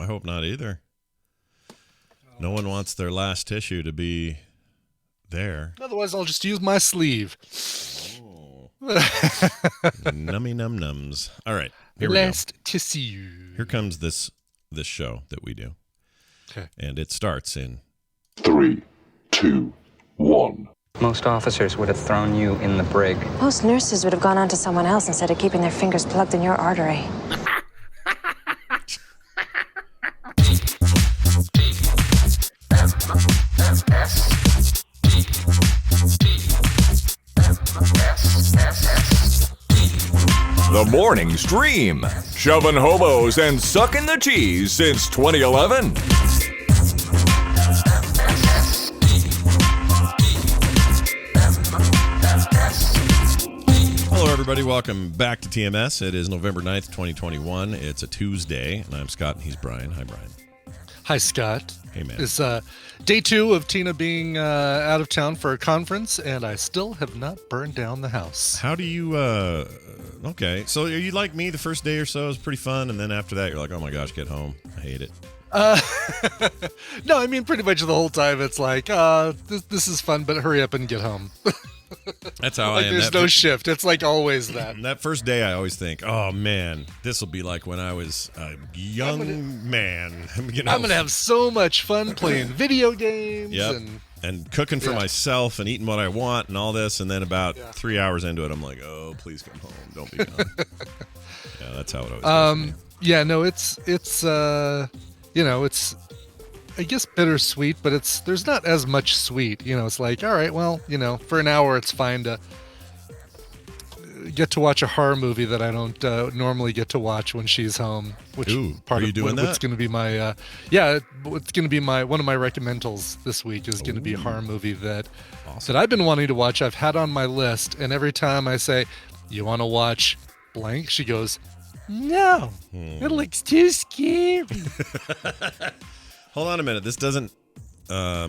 I hope not either. No one wants their last tissue to be there. Otherwise, I'll just use my sleeve. Oh. Nummy nums. All right, here last tissue. Here comes this show that we do. Okay. And it starts in 3, 2, 1. Most officers would have thrown you in the brig. Most nurses would have gone on to someone else instead of keeping their fingers plugged in your artery. The Morning Stream. Shoving hobos and sucking the cheese since 2011. Hello, everybody. Welcome back to TMS. It is November 9th, 2021. It's a Tuesday, and I'm Scott, and he's Brian. Hi, Brian. Hi, Scott. Hey, man. It's day 2 of Tina being out of town for a conference, and I still have not burned down the house. How do you, okay. So are you like me? The first day or so is pretty fun, and then after that, you're like, oh my gosh, get home. I hate it. No, I mean, pretty much the whole time it's like, this is fun, but hurry up and get home. That's how like I am. There's no shift. It's like always that. That first day, I always think, oh man, this will be like when I was a young man. You know? I'm going to have so much fun playing video games. Yep. And cooking for myself and eating what I want and all this. And then about 3 hours into it, I'm like, oh, please come home. Don't be gone. Yeah, that's how it always goes for me. Yeah, no, it's I guess bittersweet, but there's not as much sweet. It's like, all right, well, for an hour it's fine to get to watch a horror movie that I don't normally get to watch when she's home. Which are you doing that? It's going to be my it's going to be one of my recommendals this week is going to be a horror movie that I've been wanting to watch. I've had on my list, and every time I say, "You want to watch blank?" she goes, "No, it looks too scary." Hold on a minute. This doesn't. I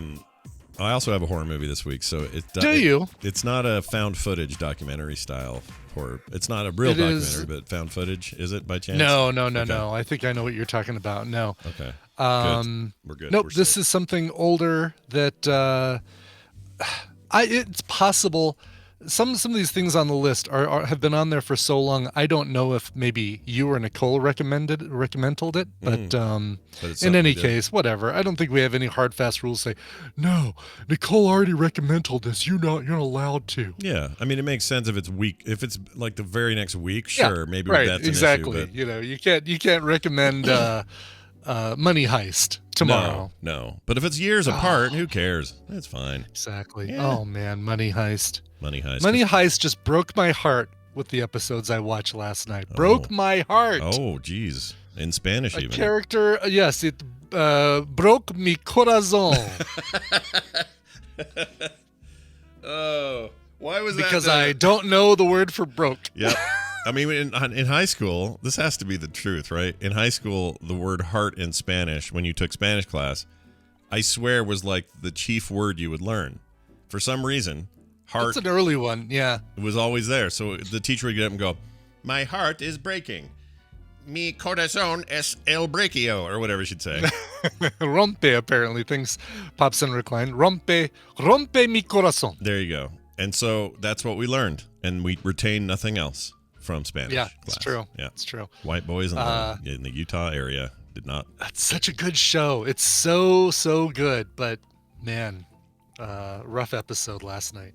also have a horror movie this week, so it's not a found footage documentary style horror. It's not a real documentary, but found footage. Is it by chance? No. I think I know what you're talking about. No. Okay. Good. We're good. Nope. This is something older that it's possible. Some of these things on the list have been on there for so long. I don't know if maybe you or Nicole recommended it, but in any case, whatever. I don't think we have any hard fast rules say, no, Nicole already recommended this. You're not allowed to. Yeah, I mean it makes sense if it's week. If it's like the very next week, sure, maybe right, that's exactly. an issue. But you can't recommend Money Heist tomorrow. No. But if it's years apart, who cares? It's fine. Exactly. Yeah. Oh man, Money Heist. Money Heist just broke my heart with the episodes I watched last night. Broke my heart. Oh, geez. In Spanish, even. Character, yes, it broke mi corazón. Oh, why was that? Because I don't know the word for broke. Yep. I mean, in high school, this has to be the truth, right? In high school, the word heart in Spanish, when you took Spanish class, I swear was like the chief word you would learn. For some reason, heart. That's an early one, yeah. It was always there. So the teacher would get up and go, my heart is breaking. Mi corazón es el brequio, or whatever she'd say. Rompe, apparently. Things pops in recline. Rompe mi corazón. There you go. And so that's what we learned. And we retained nothing else from Spanish class. It's true. Yeah, it's true. White boys in the Utah area did not. That's such a good show. It's so good. But, man, rough episode last night.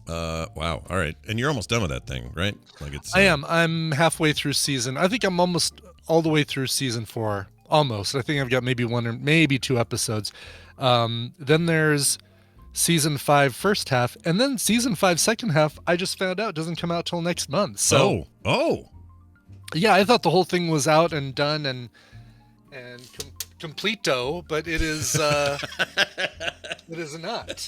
Wow. All right. And you're almost done with that thing, right? Like it's. I am. I'm halfway through season. I think I'm almost all the way through season 4. Almost. I think I've got maybe 1 or maybe 2 episodes. Then there's season 5 first half, and then season 5 second half. I just found out doesn't come out till next month. So. Oh. Yeah, I thought the whole thing was out and done and completo, but it is. It is not.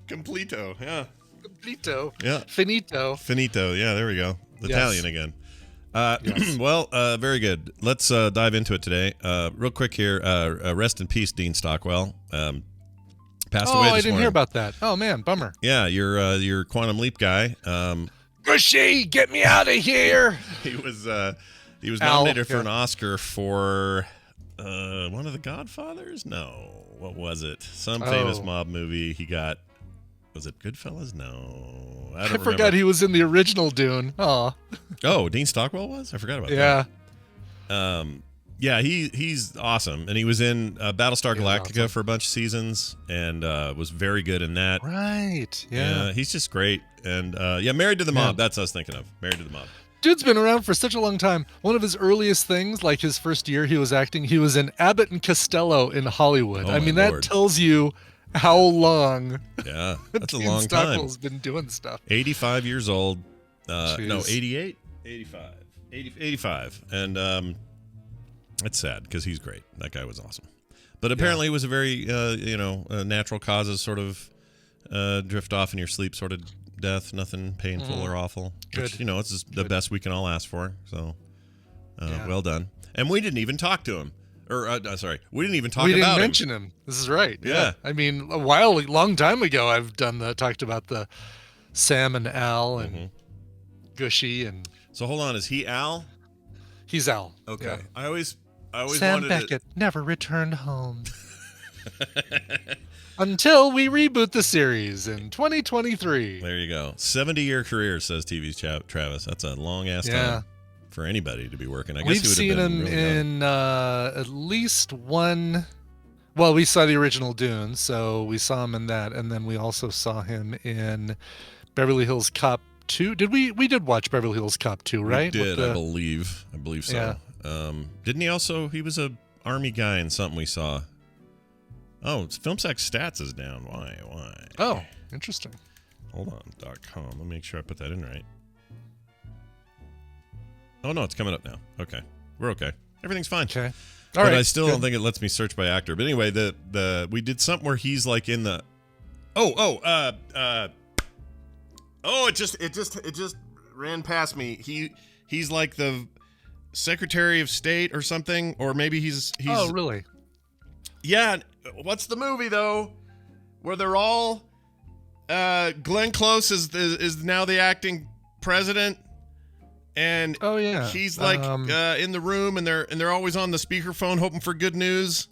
Completo, yeah. Completo. Yeah. Finito. Yeah, there we go. Italian again. Yes. Well, very good. Let's dive into it today. Real quick here. Rest in peace, Dean Stockwell. Passed away this morning. I didn't hear about that. Oh, man, bummer. Yeah, your Quantum Leap guy. Gushy, get me out of here. He was He was nominated for an Oscar for one of the Godfathers? No. What was it? Some famous mob movie. He got... Was it Goodfellas? No. I forgot he was in the original Dune. Oh, Dean Stockwell was? I forgot about that. Yeah, he's awesome. And he was in Battlestar Galactica for a bunch of seasons and was very good in that. Right. Yeah. He's just great. And Married to the Mob. That's what I was thinking of. Married to the Mob. Dude's been around for such a long time. One of his earliest things, like his first year he was acting, he was in Abbott and Costello in Hollywood. I mean, that tells you how long. Yeah, that's a long time. Stockwell's been doing stuff. 85 years old. No, 88? 85. And it's sad because he's great. That guy was awesome. But apparently it was a very, natural causes sort of drift off in your sleep sort of death. Nothing painful or awful. Good. Which, it's the best we can all ask for. So, well done. And we didn't even talk to him. Or, we didn't even talk about him. We didn't mention him. This is right. Yeah. I mean, a long time ago, I've talked about the Sam and Al and Gushy and. So hold on, is he Al? He's Al. Okay. Yeah. I always Sam wanted Beckett never returned home until we reboot the series in 2023. There you go. 70-year career, says TV's Travis. That's a long ass time for anybody to be working. I guess we've seen him really in at least one. Well, we saw the original Dune, so we saw him in that, and then we also saw him in Beverly Hills Cop 2. We did watch Beverly Hills Cop 2, right? We did, I believe so. Yeah. Didn't he also? He was a army guy in something we saw. Oh, FilmSack stats is down. Why? Oh, interesting. Hold on, .com. Let me make sure I put that in right. Oh no, it's coming up now. Okay, we're okay. Everything's fine. Okay. But I still don't think it lets me search by actor. But anyway, we did something where he's like in the. It just ran past me. He's like the Secretary of State or something, or maybe he's. Oh, really? Yeah. What's the movie though, where they're all? Glenn Close is now the acting president, and he's like in the room, and they're always on the speakerphone hoping for good news.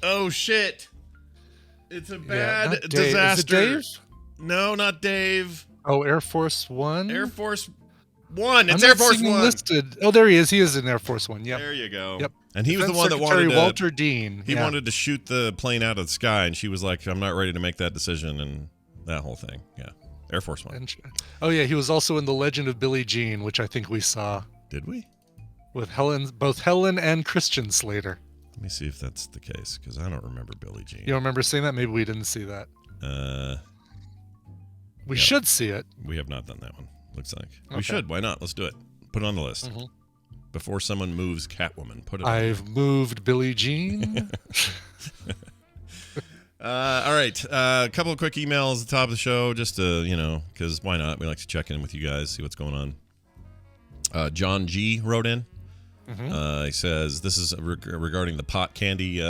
Oh shit! It's a bad disaster. Is it Dave? No, not Dave. Oh, Air Force One. Air Force One. It's I'm Air not Force seeing One. Listed. Oh, there he is. He is in Air Force One. Yep. There you go. Yep. And he was the one that Secretary wanted to, Walter Dean. He wanted to shoot the plane out of the sky, and she was like, "I'm not ready to make that decision," and that whole thing. Yeah. Air Force One. Oh yeah, he was also in The Legend of Billie Jean, which I think we saw. Did we? With both Helen and Christian Slater. Let me see if that's the case, because I don't remember Billie Jean. You don't remember seeing that? Maybe we didn't see that. We should see it. We have not done that one. Looks like Okay. we should. Why not? Let's do it. Put it on the list before someone moves Catwoman. Put it. I've moved Billie Jean. All right. A couple of quick emails at the top of the show, just to because why not? We like to check in with you guys, see what's going on. John G wrote in. He says this is regarding the pot candy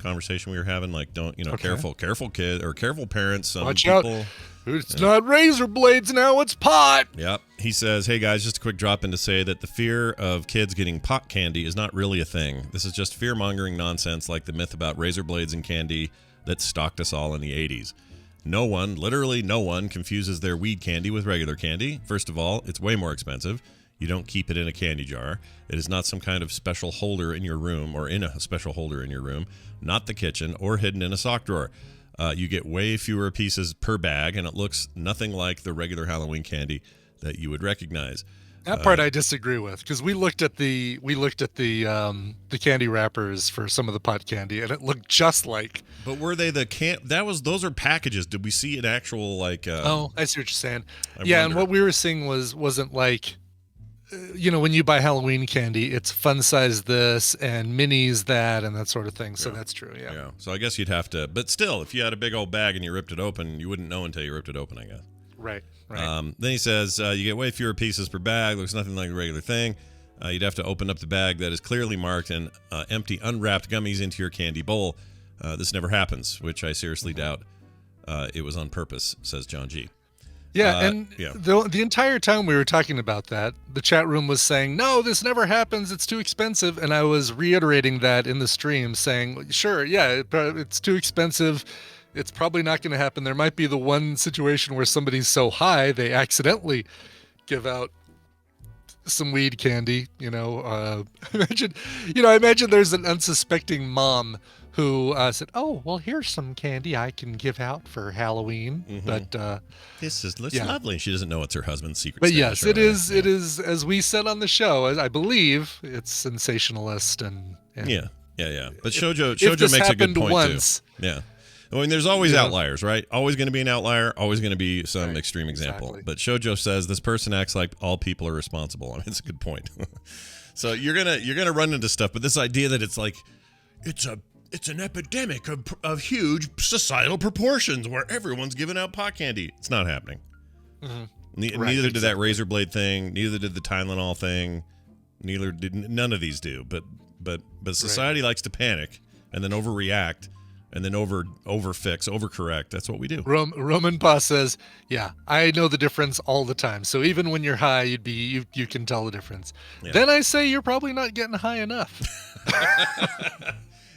conversation we were having. Like, don't careful kid or careful parents. Some Watch people. out. It's not razor blades now, it's pot. Yep. He says, hey guys, just a quick drop in to say that the fear of kids getting pot candy is not really a thing. This is just fear-mongering nonsense like the myth about razor blades and candy that stalked us all in the 80s. No one, literally no one, confuses their weed candy with regular candy. First of all, it's way more expensive. You don't keep it in a candy jar. It is not some kind of special holder in your room or in a special holder in your room, not the kitchen or hidden in a sock drawer. You get way fewer pieces per bag, and it looks nothing like the regular Halloween candy that you would recognize. That part I disagree with, because we looked at the candy wrappers for some of the pot candy, and it looked just like. But were they those are packages? Did we see an actual like? Oh, I see what you're saying. And what we were seeing wasn't like. When you buy Halloween candy, it's fun size this and minis that and that sort of thing. So that's true. Yeah. So I guess you'd have to, but still, if you had a big old bag and you ripped it open, you wouldn't know until you ripped it open, I guess. Right. Then he says you get way fewer pieces per bag. Looks nothing like a regular thing. You'd have to open up the bag that is clearly marked and empty unwrapped gummies into your candy bowl. This never happens, which I seriously doubt it was on purpose, says John G. Yeah, the entire time we were talking about that, the chat room was saying, no, this never happens. It's too expensive. And I was reiterating that in the stream saying, sure, yeah, it's too expensive. It's probably not going to happen. There might be the one situation where somebody's so high, they accidentally give out some weed candy, I imagine there's an unsuspecting mom who said, "Oh, well, here's some candy I can give out for Halloween." Mm-hmm. But this is lovely. She doesn't know it's her husband's secret. But yes, it is. Yeah. It is, as we said on the show. I believe it's sensationalist and yeah. But Shoujo makes a good point once, too. Yeah. I mean, there's always outliers, right? Always going to be an outlier. Always going to be some extreme example. Exactly. But Shoujo says this person acts like all people are responsible. I mean, it's a good point. So you're gonna run into stuff, but this idea that it's like it's an epidemic of huge societal proportions where everyone's giving out pot candy. It's not happening. Mm-hmm. Neither did that razor blade thing. Neither did the Tylenol thing. None of these do. But society likes to panic and then overreact and then overfix, overcorrect. That's what we do. Roman Pa says, "Yeah, I know the difference all the time. So even when you're high, you can tell the difference." Yeah. Then I say you're probably not getting high enough.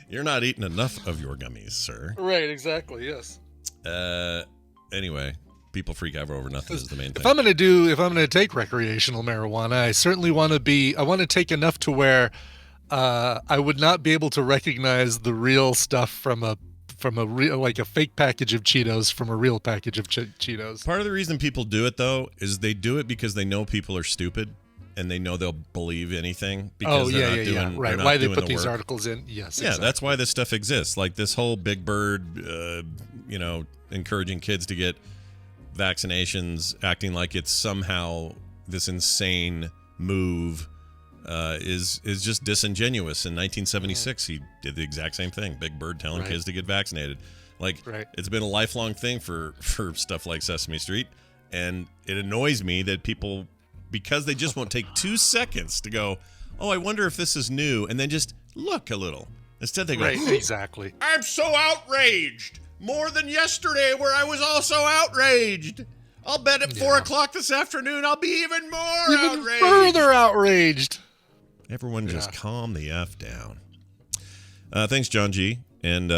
You're not eating enough of your gummies, sir. Right, exactly, yes. Anyway, people freak out over nothing is the main thing. If I'm going to take recreational marijuana, I certainly want to take enough to where I would not be able to recognize the real stuff from a real, like a fake package of Cheetos from a real package of Cheetos. Part of the reason people do it, though, is they do it because they know people are stupid. And they know they'll believe anything because they're not doing right. They're why not they doing put the these work. articles in? Yes, yeah, exactly. That's why this stuff exists. Like this whole Big Bird, encouraging kids to get vaccinations, acting like it's somehow this insane move, is just disingenuous. In 1976, he did the exact same thing. Big Bird telling kids to get vaccinated. It's been a lifelong thing for stuff like Sesame Street, and it annoys me that people. Because they just won't take 2 seconds to go, oh, I wonder if this is new, and then just look a little. Instead, they go, exactly. I'm so outraged. More than yesterday where I was also outraged. I'll bet at 4 o'clock this afternoon I'll be even outraged. Further outraged. Everyone just calm the F down. Thanks, John G. And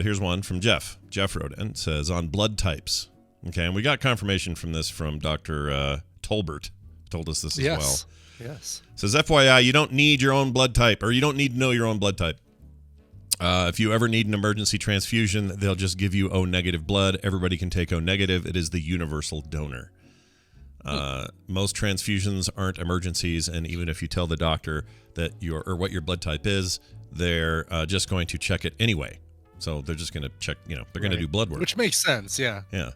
here's one from Jeff. Jeff wrote in, says, on blood types. Okay, and we got confirmation from this from Dr. Tolbert. Told us this as well. Yes. Says, FYI, you don't need your own blood type, or you don't need to know your own blood type. If you ever need an emergency transfusion, they'll just give you O negative blood. Everybody can take O negative. It is the universal donor. Most transfusions aren't emergencies, and even if you tell the doctor that what your blood type is, they're just going to check it anyway. So they're just going to check, they're going to do blood work. Which makes sense, yeah. Yeah.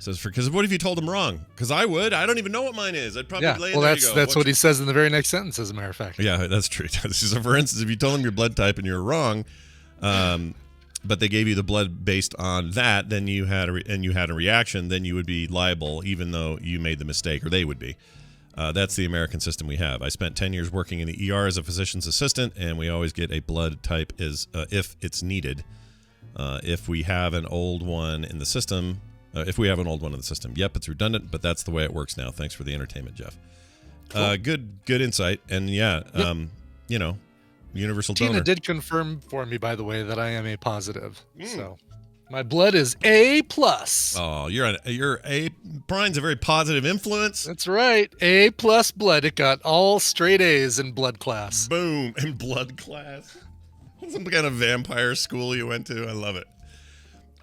Says because what if you told them wrong? Because I would. I don't even know what mine is. I'd probably lay in there and go, that's what he says in the very next sentence, as a matter of fact. Yeah, that's true. So for instance, if you told them your blood type and you're wrong, but they gave you the blood based on that, then you had a reaction, then you would be liable, even though you made the mistake, or they would be. That's the American system we have. I spent 10 years working in the ER as a physician's assistant, and we always get a blood type if it's needed. If we have an old one in the system. Yep, it's redundant, but that's the way it works now. Thanks for the entertainment, Jeff. Cool. Good insight. And universal donor. Tina did confirm for me, by the way, that I am A positive. So my blood is A+. Oh, Brian's a very positive influence. That's right. A+ blood. It got all straight A's in blood class. Boom, in blood class. Some kind of vampire school you went to. I love it.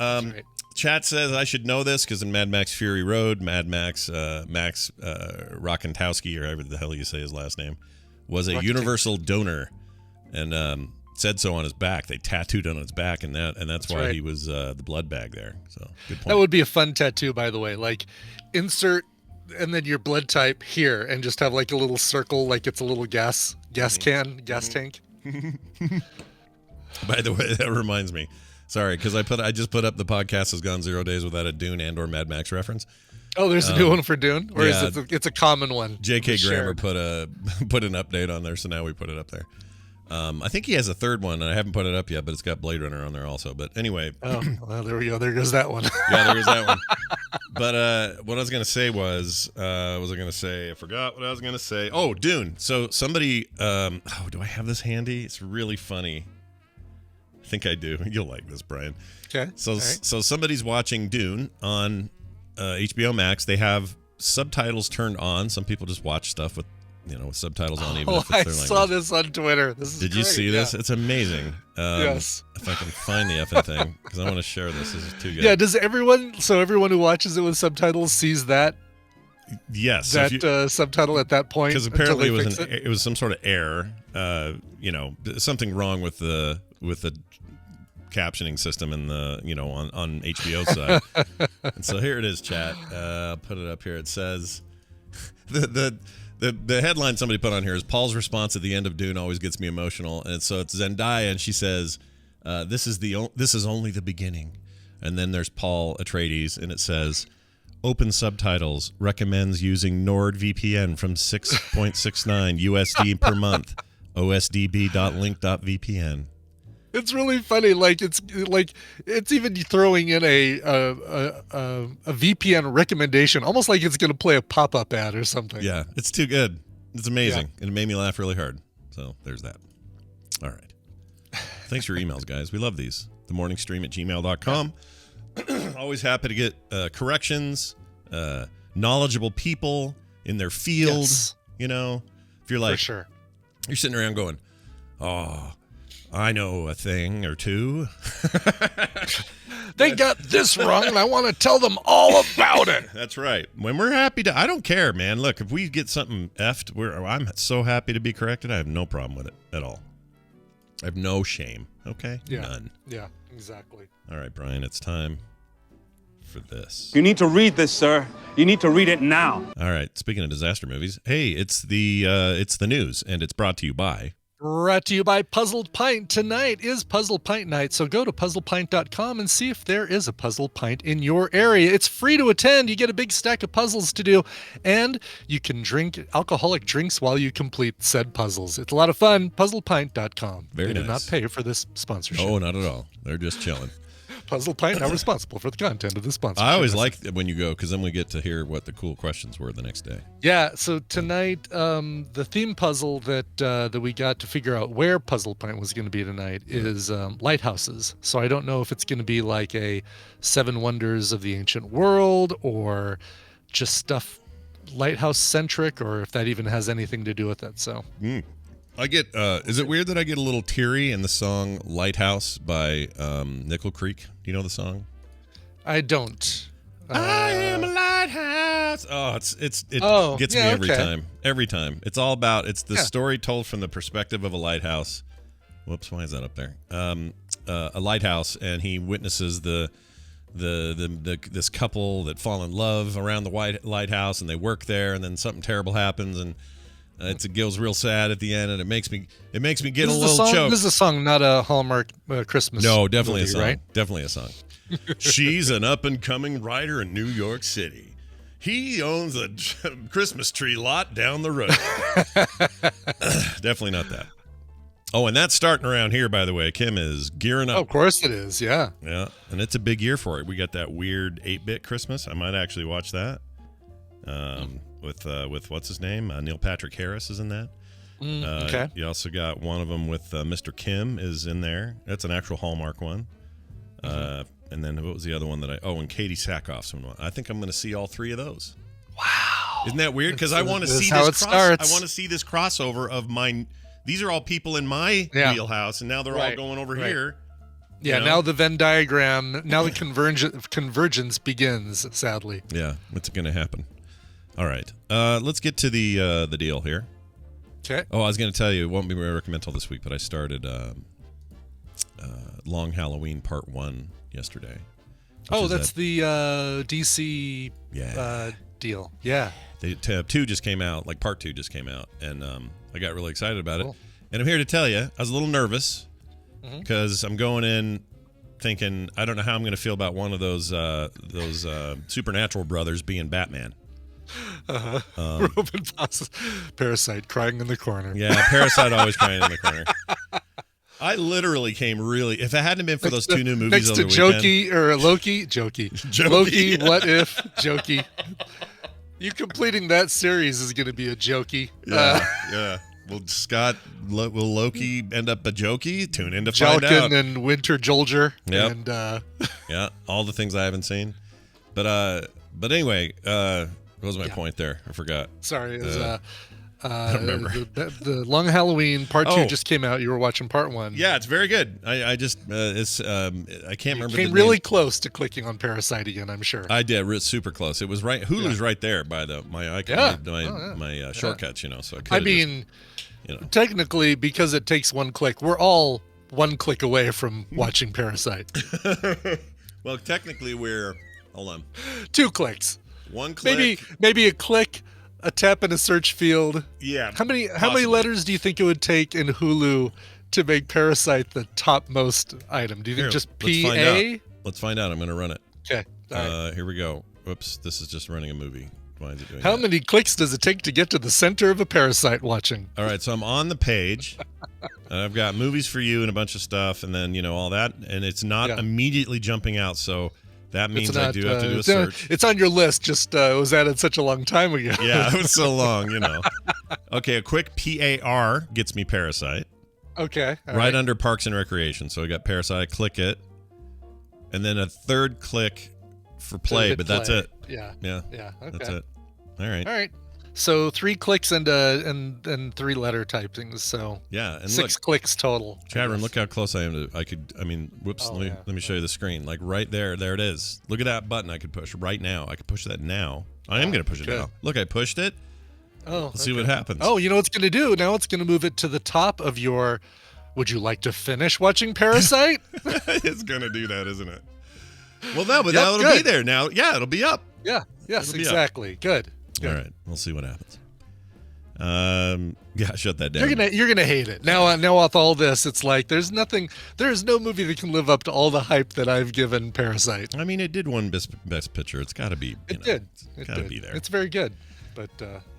That's right. Chat says I should know this because in Mad Max Fury Road, Max Rockentowski, or however the hell you say his last name, was a universal donor, and said so on his back. They tattooed on his back, and that's why he was the blood bag there. So good point. That would be a fun tattoo, by the way. Like insert and then your blood type here, and just have like a little circle, like it's a little gas tank. By the way, that reminds me. Sorry, because I just put up the podcast has gone 0 days without a Dune and or Mad Max reference. Oh, there's a new one for Dune, or is it's a common one? J.K. Grammer put an update on there, so now we put it up there. I think he has a third one, and I haven't put it up yet, but it's got Blade Runner on there also. But anyway. Oh, well, there we go. There goes that one. Yeah, there goes that one. But what I was going to say was, I forgot what I was going to say. Oh, Dune. So somebody, do I have this handy? It's really funny. I think I do. You'll like this, Brian. Okay. So somebody's watching Dune on HBO Max. They have subtitles turned on. Some people just watch stuff with subtitles on, even if it's their language. I saw this on Twitter. Did you see this? It's amazing. Yes. If I can find the effing thing, because I want to share this. This is too good. Yeah. Does everyone who watches it with subtitles sees that? Yes. That subtitle at that point? Because apparently it was some sort of error. Something wrong with the captioning system in the on HBO side. And so here it is, chat. I'll put it up here. It says the headline somebody put on here is Paul's response at the end of Dune always gets me emotional. And so it's Zendaya, and she says, this is only the beginning. And then there's Paul Atreides, and it says, open subtitles, recommends using NordVPN from 6.69 USD per month, osdb.link.vpn. It's really funny. It's even throwing in a VPN recommendation, almost like it's going to play a pop-up ad or something. Yeah, it's too good. It's amazing. Yeah. And it made me laugh really hard. So there's that. All right. Thanks for your emails, guys. We love these. themorningstream@gmail.com. Always happy to get corrections, knowledgeable people in their field. Yes. If you're like, for sure. You're sitting around going, oh, I know a thing or two. They got this wrong, and I want to tell them all about it. That's right. When we're happy to, I don't care, man. Look, if we get something effed, I'm so happy to be corrected. I have no problem with it at all. I have no shame. Okay? Yeah. None. Yeah, exactly. All right, Brian, it's time for this. You need to read this, sir. You need to read it now. All right. Speaking of disaster movies, hey, it's the news, and it's brought to you by Puzzled Pint. Tonight is Puzzle Pint night, so go to puzzlepint.com and see if there is a Puzzle Pint in your area. It's free to attend. You get a big stack of puzzles to do, and you can drink alcoholic drinks while you complete said puzzles. It's a lot of fun. Puzzlepint.com. Very nice. They do not pay for this sponsorship. Oh, not at all. They're just chilling. Puzzle Pint not responsible for the content of this sponsorship. I always like when you go, because then we get to hear what the cool questions were the next day. Yeah, so tonight, the theme puzzle that we got to figure out where Puzzle Pint was going to be tonight is lighthouses. So I don't know if it's going to be like a 7 Wonders of the Ancient World or just stuff lighthouse-centric, or if that even has anything to do with it. So. I get, is it weird that I get a little teary in the song Lighthouse by Nickel Creek? Do you know the song? I don't. I am a lighthouse. Oh, it gets me every time. Every time. It's all about, it's the story told from the perspective of a lighthouse. Whoops, why is that up there? A lighthouse, and he witnesses this couple that fall in love around the lighthouse, and they work there, and then something terrible happens, and it goes real sad at the end, and it makes me get a little choked. This is a song, not a Hallmark Christmas. No, definitely movie, a song. Right? Definitely a song. She's an up and coming writer in New York City. He owns a Christmas tree lot down the road. Definitely not that. Oh, and that's starting around here, by the way. Kim is gearing up. Oh, of course it is. Yeah. Yeah, and it's a big year for it. We got that weird 8-bit Christmas. I might actually watch that. With what's his name? Neil Patrick Harris is in that. Okay. You also got one of them with Mr. Kim is in there. That's an actual Hallmark one. And then what was the other one that and Katie Sackhoff's one. I think I'm going to see all 3 of those. Wow. Isn't that weird? Because I want to see this. I want to see this crossover of mine. These are all people in my wheelhouse, and now they're all going over here. Yeah, now the Venn diagram, now the convergence begins, sadly. Yeah, it's going to happen. All right. Let's get to the deal here. Okay. Oh, I was going to tell you, it won't be my recommendal this week, but I started Long Halloween Part 1 yesterday. Oh, that's the DC deal. Yeah. 2 just came out, like Part 2 just came out, and I got really excited about it. And I'm here to tell you, I was a little nervous because I'm going in thinking, I don't know how I'm going to feel about one of those Supernatural brothers being Batman. Robin Parasite crying in the corner. Yeah, Parasite always crying in the corner. I literally came really. If it hadn't been for those two new movies next over to the weekend, Jokey or Loki, Jokey. Loki, What If, Jokey. You completing that series is going to be a jokey. Yeah. Will Scott, will Loki end up a jokey? Tune in to find out. Jalkin and Winter Soldier. Yep. And yeah, all the things I haven't seen. But anyway, what was my point there? I forgot. Sorry, it was, I don't remember. The Long Halloween Part 2 just came out. You were watching Part 1. Yeah, it's very good. I just I can't remember. Came really close to clicking on Parasite again, I'm sure. I did, super close. It was right. Hulu's right there by my icon, my shortcuts. So I mean, technically, because it takes one click, we're all one click away from watching Parasite. Well, technically, hold on, 2 clicks. 1 click. Maybe a click. A tap in a search field. Yeah. How many letters do you think it would take in Hulu to make Parasite the topmost item? Do you think just PA? Let's find out. I'm going to run it. Okay. All right. Here we go. Whoops. This is just running a movie. Why is it doing How that? many clicks does it take to get to the center of a Parasite watching? All right. So I'm on the page. And I've got movies for you and a bunch of stuff. And then, all that. And it's not immediately jumping out. So that means I do have to do a search. It's on your list. Just it was added such a long time ago. Yeah, it was so long, Okay, a quick PAR gets me Parasite. Okay. Right under Parks and Recreation. So I got Parasite. I click it. And then a third click for play, but that's it. Yeah. Okay. That's it. All right. So 3 clicks and 3-letter typings. So yeah, and 6 clicks total. Chat room, look how close I am to. Whoops. Let me show you the screen. Like right there. There it is. Look at that button. I could push right now. I could push that now. I am going to push it now. Look, I pushed it. Oh, let's see what happens. Oh, you know what it's going to do? Now it's going to move it to the top of your. Would you like to finish watching Parasite? It's going to do that, isn't it? Well, no, but now it'll be there now. Yeah, it'll be up. Yeah. Yes, exactly. Good. All right, we'll see what happens. Shut that down. You're gonna hate it. Now with all this, it's like there's no movie that can live up to all the hype that I've given Parasite. I mean, it did win best picture. It's got to be. It did. It's got to be there. It's very good, but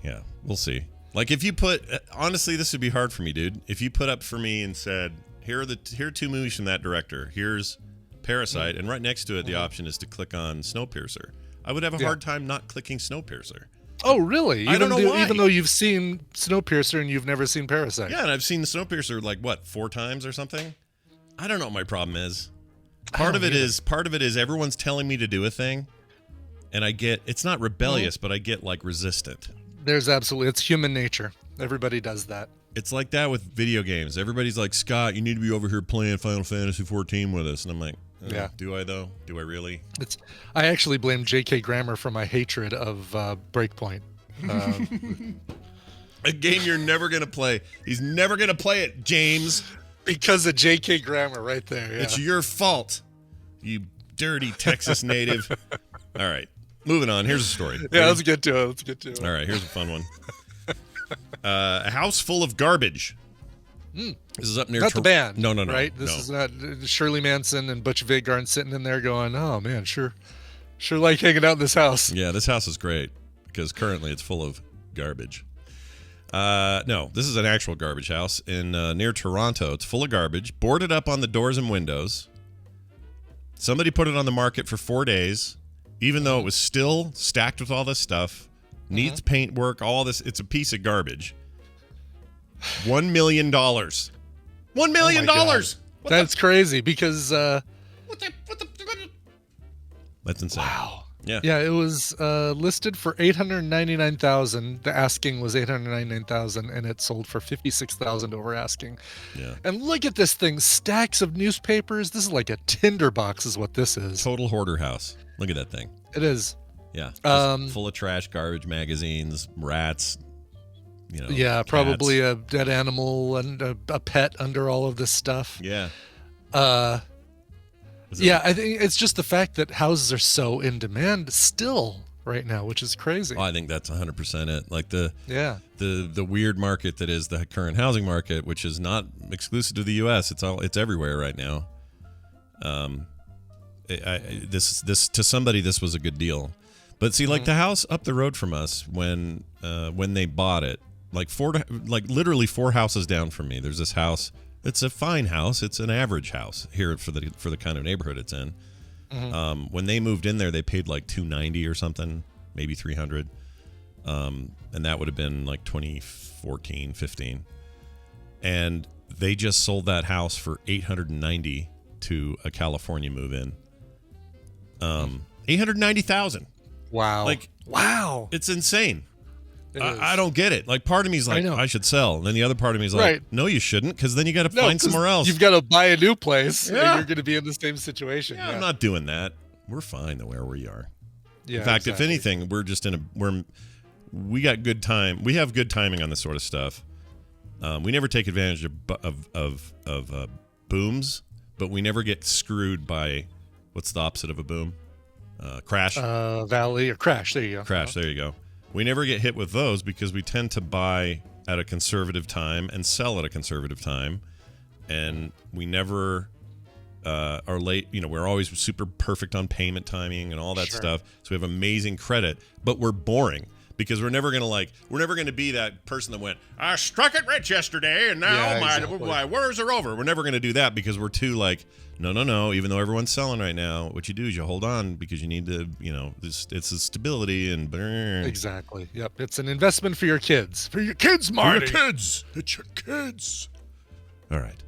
yeah, we'll see. Like if you put, honestly, this would be hard for me, dude. If you put up for me and said, here are 2 movies from that director. Here's Parasite, and right next to it, the option is to click on Snowpiercer. I would have a hard time not clicking Snowpiercer. Oh, really? I don't know why. Even though you've seen Snowpiercer and you've never seen Parasite. Yeah, and I've seen Snowpiercer 4 times or something. I don't know what my problem is. Part of it is everyone's telling me to do a thing, and I get it's not rebellious, but I get resistant. It's human nature. Everybody does that. It's like that with video games. Everybody's like, Scott, you need to be over here playing Final Fantasy 14 with us, and I'm like, do I though? Do I really? I actually blame J.K. Grammer for my hatred of Breakpoint. A game you're never gonna play. He's never gonna play it, James. Because of J.K. Grammer, right there. Yeah. It's your fault, you dirty Texas native. All right, moving on. Here's a story. Yeah, let's get to it. All right, here's a fun one. A house full of garbage. This is up near. Not the band. No. Right. This is not Shirley Manson and Butch Vig aren't sitting in there going, "Oh man, sure like hanging out in this house." Yeah, this house is great because currently it's full of garbage. No, this is an actual garbage house in near Toronto. It's full of garbage, boarded up on the doors and windows. Somebody put it on the market for 4 days, even though it was still stacked with all this stuff. Needs paint work, all this. It's a piece of garbage. $1 million. $1 million. That's crazy because. That's insane. Wow. Yeah. Yeah, it was listed for $899,000. The asking was $899,000, and it sold for $56,000 over asking. Yeah. And look at this thing: stacks of newspapers. This is like a tinderbox, is what this is. Total hoarder house. Look at that thing. It is. Yeah. Full of trash, garbage, magazines, rats. Yeah, cats. Probably a dead animal and a pet under all of this stuff. Yeah. I think it's just the fact that houses are so in demand still right now, which is crazy. Oh, I think that's 100% it. Like the weird market that is the current housing market, which is not exclusive to the U.S. It's everywhere right now. This to somebody this was a good deal, but see, like the house up the road from us when they bought it, literally 4 houses down from me. There's this house It's a fine house. It's an average house here for the kind of neighborhood it's in. Mm-hmm. When they moved in there, they paid like $290 or something, maybe $300, and that would have been like 2014, 15, and they just sold that house for $890 to a California move-in. $890,000. Wow! Wow! It's insane. I don't get it. Like, part of me is like, I should sell. And then the other part of me is like, no, you shouldn't, because then you got to find somewhere else. You've got to buy a new place, and you're going to be in the same situation. Yeah, I'm not doing that. We're fine where we are. Yeah, in fact, if anything, we're just we got good time. We have good timing on this sort of stuff. We never take advantage of booms, but we never get screwed by, what's the opposite of a boom? Crash. Valley or crash. There you go. Crash. There you go. We never get hit with those because we tend to buy at a conservative time and sell at a conservative time, and we never are late. We're always super perfect on payment timing and all that stuff. So we have amazing credit, but we're boring because we're never gonna be that person that went, I struck it rich yesterday and now my worries are over. We're never gonna do that because we're too like, no. Even though everyone's selling right now, what you do is you hold on because you need to, it's a stability and exactly. Yep, it's an investment for your kids. For your kids, Marty. For your kids. It's your kids. All right.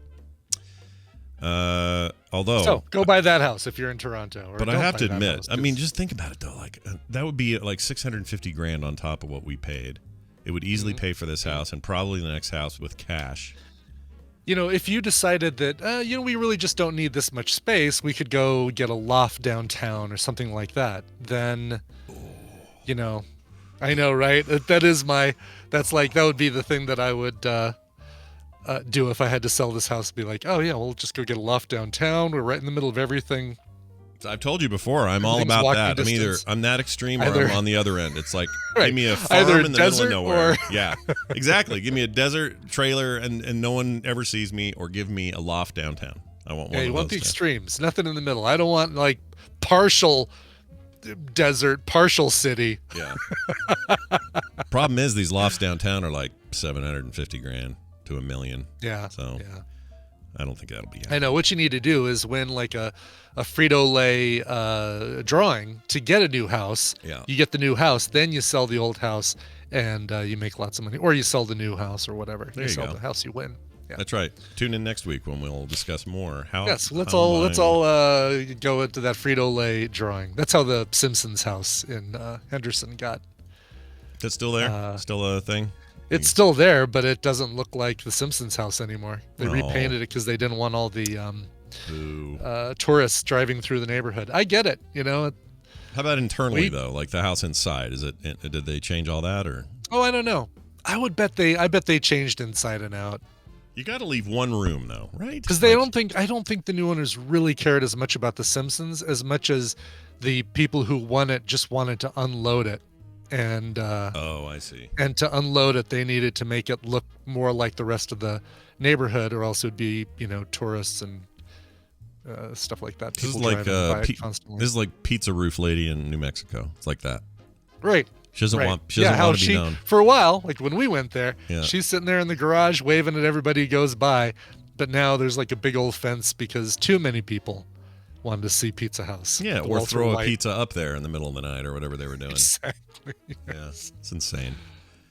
So go buy that house if you're in Toronto. But I have to admit, just think about it though. Like that would be like $650,000 on top of what we paid. It would easily pay for this house and probably the next house with cash. If you decided that, we really just don't need this much space, we could go get a loft downtown or something like that. Then, I know, right? That would be the thing that I would do if I had to sell this house. Be like, oh yeah, we'll just go get a loft downtown. We're right in the middle of everything. I've told you before, I'm all about that. I'm that extreme or I'm on the other end. It's like, give me a farm in the middle of nowhere. Yeah, exactly. Give me a desert trailer and no one ever sees me, or give me a loft downtown. I want one of those. You want the extremes, nothing in the middle. I don't want like partial desert, partial city. Yeah. Problem is these lofts downtown are like $750,000 to $1 million. Yeah. So yeah. I don't think that'll be happening. I know. What you need to do is win like a Frito-Lay drawing to get a new house. Yeah. You get the new house, then you sell the old house, and you make lots of money. Or you sell the new house or whatever. There you sell go. The house, you win. Yeah. That's right. Tune in next week when we'll discuss more. Let's all go into that Frito-Lay drawing. That's how the Simpsons house in Henderson got. That's still there? Still a thing? It's still there, but it doesn't look like the Simpsons house anymore. They repainted it because they didn't want all the tourists driving through the neighborhood. I get it, How about internally though, like the house inside? Did they change all that or? Oh, I don't know. I bet they changed inside and out. You got to leave one room though, right? Because I don't think the new owners really cared as much about the Simpsons as much as the people who won it just wanted to unload it. And I see. And to unload it, they needed to make it look more like the rest of the neighborhood, or else it would be, tourists and stuff like that. This is like this is like Pizza Roof Lady in New Mexico. It's like that, right? She doesn't want to be known. For a while, like when we went there, yeah. She's sitting there in the garage waving at everybody who goes by. But now there's like a big old fence because too many people wanted to see Pizza House. Yeah, or throw a pizza up there in the middle of the night or whatever they were doing. Exactly. Yeah, it's insane.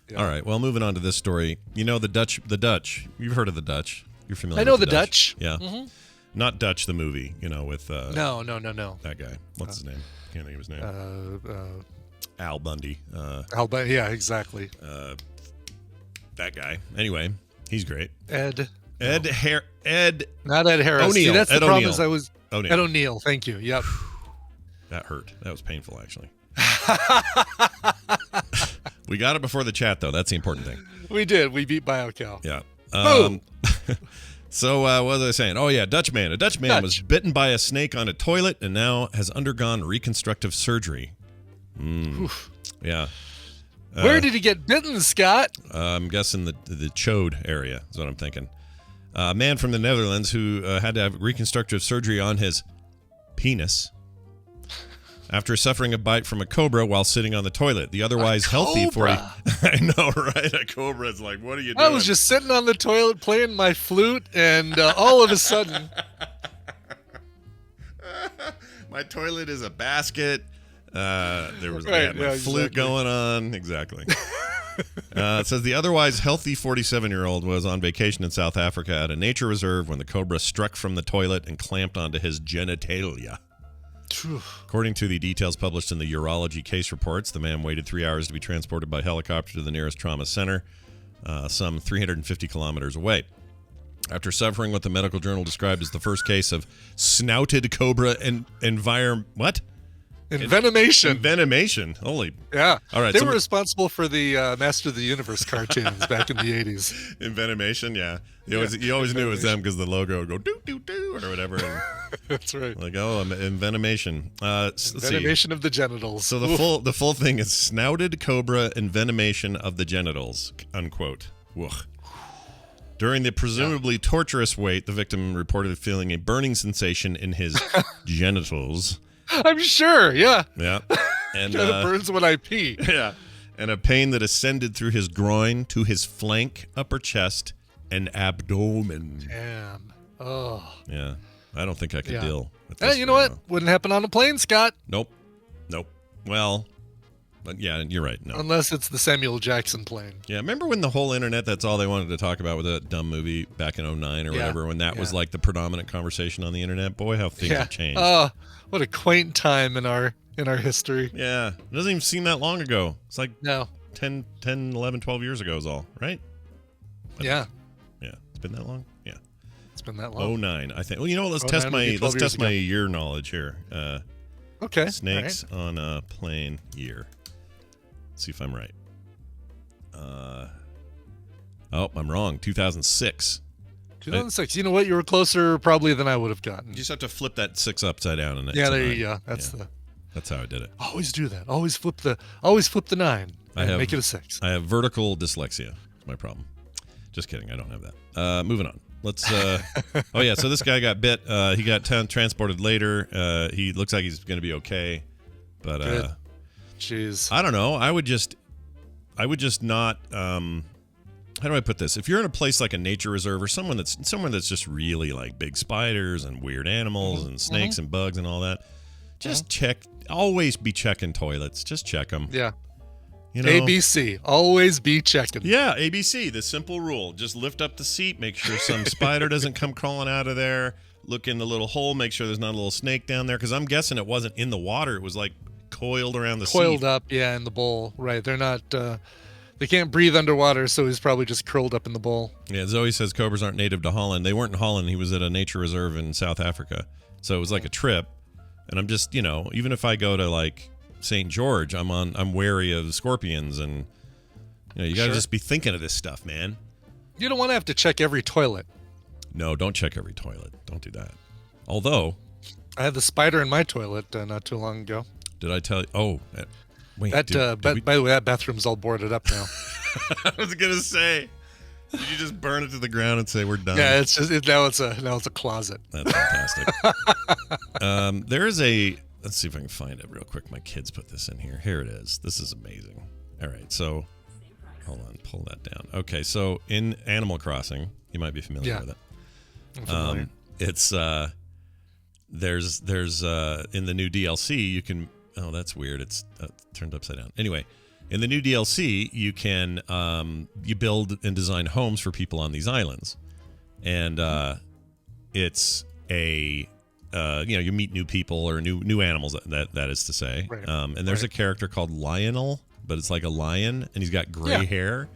Yeah. All right, well, moving on to this story. The Dutch. You've heard of the Dutch. You're familiar with the Dutch. Yeah. Mm-hmm. Not Dutch, the movie, with... No. That guy. What's his name? Can't think of his name. Al Bundy. Al Bundy, yeah, exactly. That guy. Anyway, he's great. Ed. Not Ed Harris. O'Neill. See, that's Ed the problem. O'Neill. Ed O'Neill. Thank you. Yep. That hurt. That was painful, actually. We got it before the chat, though. That's the important thing. We did. We beat BioCal. Yeah. Boom. So what was I saying? Oh, yeah, Dutch man. A Dutch man was bitten by a snake on a toilet and now has undergone reconstructive surgery. Yeah. Where did he get bitten, Scott? I'm guessing the chode area is what I'm thinking. A man from the Netherlands who had to have reconstructive surgery on his penis. after suffering a bite from a cobra while sitting on the toilet. The otherwise healthy 40. I know, right? A cobra is like, what are you doing? I was just sitting on the toilet playing my flute, and all of a sudden, my toilet is a basket. There was my flute going on. Exactly. It says the otherwise healthy 47-year-old was on vacation in South Africa at a nature reserve when the cobra struck from the toilet and clamped onto his genitalia. According to the details published in the urology case reports, the man waited 3 hours to be transported by helicopter to the nearest trauma center, some 350 kilometers away. After suffering what the medical journal described as the first case of snouted cobra Envenomation. Holy. Yeah. All right. They were responsible for the Master of the Universe cartoons back in the 80s. Envenomation, yeah. You always knew it was them because the logo would go doo-doo-doo or whatever. And that's right. Like, envenomation. Envenomation of the genitals. So the full thing is snouted cobra envenomation of the genitals, unquote. Ugh. During the presumably torturous wait, the victim reported feeling a burning sensation in his genitals. I'm sure, yeah. Yeah. And it burns when I pee. Yeah. And a pain that ascended through his groin to his flank, upper chest, and abdomen. Damn. Oh. Yeah. I don't think I could deal with this. You know what? Wouldn't happen on a plane, Scott. Nope. Well, but yeah, you're right. No. Unless it's the Samuel Jackson plane. Yeah. Remember when the whole internet, that's all they wanted to talk about with that dumb movie back in 2009 or whatever, when that was like the predominant conversation on the internet? Boy, how things have changed. Oh, what a quaint time in our history. Yeah. It doesn't even seem that long ago. It's like no. 10, 11, 12 years ago is all, right? But yeah. Yeah. It's been that long? Yeah. It's been that long. 2009, I think. Well, you know what? Let's test my year knowledge here. Okay. Snakes on a plane year. Let's see if I'm right. I'm wrong. 2006. 2006. You know what? You were closer probably than I would have gotten. You just have to flip that 6 upside down, and there you go. That's how I did it. Always do that. Always flip the 9 and make it a 6. I have vertical dyslexia. That's my problem. Just kidding. I don't have that. Moving on. Let's. So this guy got bit. He got transported later. He looks like he's going to be okay, but good. Jeez. I don't know. I would just not. How do I put this? If you're in a place like a nature reserve or somewhere that's just really like big spiders and weird animals and snakes and bugs and all that, just check. Always be checking toilets. Just check them. Yeah. You know? ABC. Always be checking. Yeah, ABC. The simple rule. Just lift up the seat. Make sure some spider doesn't come crawling out of there. Look in the little hole. Make sure there's not a little snake down there. Because I'm guessing it wasn't in the water. It was like coiled around the seat. Coiled up, yeah, in the bowl. Right. They're not... They can't breathe underwater, so he's probably just curled up in the bowl. Yeah, Zoe says cobras aren't native to Holland. They weren't in Holland. He was at a nature reserve in South Africa. So it was like a trip. And I'm just, even if I go to like St. George, I'm wary of scorpions, and you got to just be thinking of this stuff, man. You don't want to have to check every toilet. No, don't check every toilet. Don't do that. Although I had the spider in my toilet not too long ago. Did I tell you? Oh, wait. By the way, that bathroom's all boarded up now. I was gonna say, did you just burn it to the ground and say we're done? Yeah, now it's a closet. That's fantastic. There is let's see if I can find it real quick. My kids put this in here. Here it is. This is amazing. All right, so hold on, pull that down. Okay, so in Animal Crossing, you might be familiar with it. I'm familiar. It's there's in the new DLC you can. Oh, that's weird. It's turned upside down. Anyway, in the new DLC, you can you build and design homes for people on these islands, and it's a you meet new people or new animals. That is to say, right. And there's a character called Lionel, but it's like a lion, and he's got gray hair.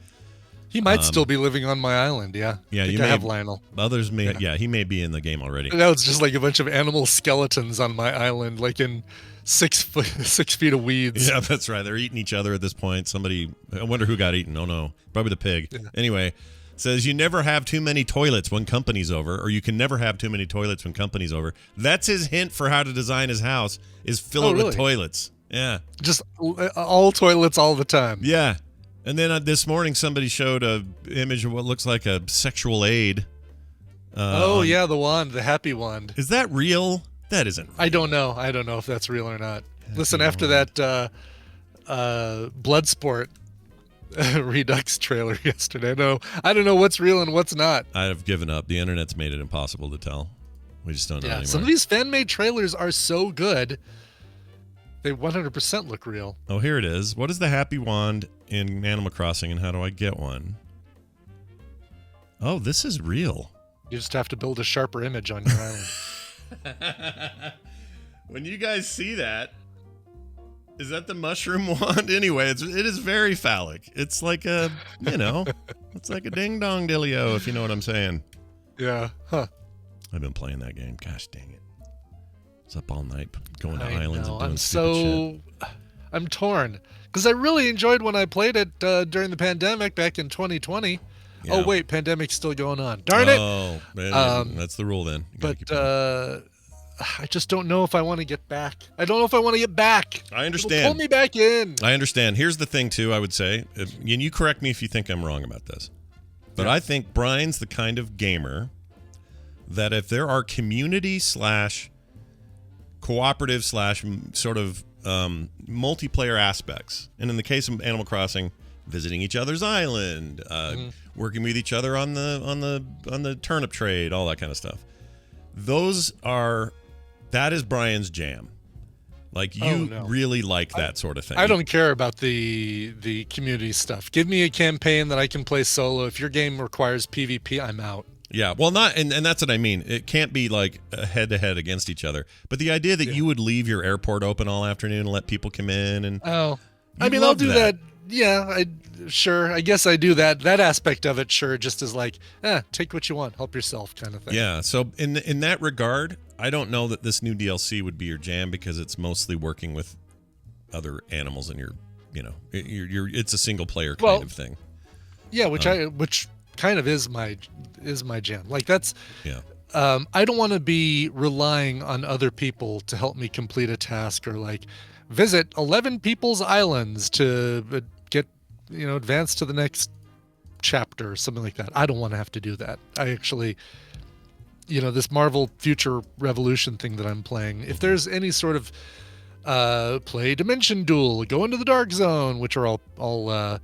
He might still be living on my island. Yeah. Yeah, you may have Lionel. Others may. Yeah, he may be in the game already. Now it's just like a bunch of animal skeletons on my island, like in 6 feet of weeds. Yeah, that's right. They're eating each other at this point. I wonder who got eaten. Oh no, probably the pig. Yeah. Anyway, says you never have too many toilets when company's over, or you can never have too many toilets when company's over. That's his hint for how to design his house: is fill it with toilets. Yeah, just all toilets all the time. Yeah. And then this morning, somebody showed a image of what looks like a sexual aid. The wand, the happy wand. Is that real? That isn't real. I don't know. I don't know if that's real or not. Listen, after that Bloodsport Redux trailer yesterday, I don't know what's real and what's not. I've given up. The internet's made it impossible to tell. We just don't know anymore. Some of these fan-made trailers are so good, they 100% look real. Oh, here it is. What is the happy wand in Animal Crossing, and how do I get one? Oh, this is real. You just have to build a sharper image on your island. When you guys see that, is that the mushroom wand? Anyway, it is very phallic. It's like a, it's like a ding dong dillio, if you know what I'm saying. Yeah. Huh. I've been playing that game. Gosh dang it. It's up all night going to islands and doing I'm stupid shit. I'm torn because I really enjoyed when I played it during the pandemic back in 2020. Yeah. Oh wait, pandemic's still going on. Darn it! Oh, man, that's the rule then. But I just don't know if I want to get back. I don't know if I want to get back. I understand. It'll pull me back in. I understand. Here's the thing, too, I would say. And you correct me if you think I'm wrong about this. But I think Brian's the kind of gamer that if there are community / cooperative / sort of multiplayer aspects, and in the case of Animal Crossing, visiting each other's island, working with each other on the turnip trade, all that kind of stuff. That is Brian's jam. Like, you really like that sort of thing. I don't care about the community stuff. Give me a campaign that I can play solo. If your game requires PvP, I'm out. Yeah, well, not, and that's what I mean. It can't be like head-to-head against each other. But the idea that you would leave your airport open all afternoon and let people come in and... Oh, I mean, I'll do that. Yeah, sure. I guess I do that. That aspect of it, sure, just as like, take what you want, help yourself kind of thing. Yeah, so in that regard, I don't know that this new DLC would be your jam because it's mostly working with other animals and it's a single player kind of thing. Yeah, which kind of is my jam. Like that's I don't want to be relying on other people to help me complete a task or like visit 11 people's islands to get advance to the next chapter or something like that. I don't want to have to do that. I actually this Marvel Future Revolution thing that I'm playing, if there's any sort of play Dimension Duel, go into the Dark Zone, which are all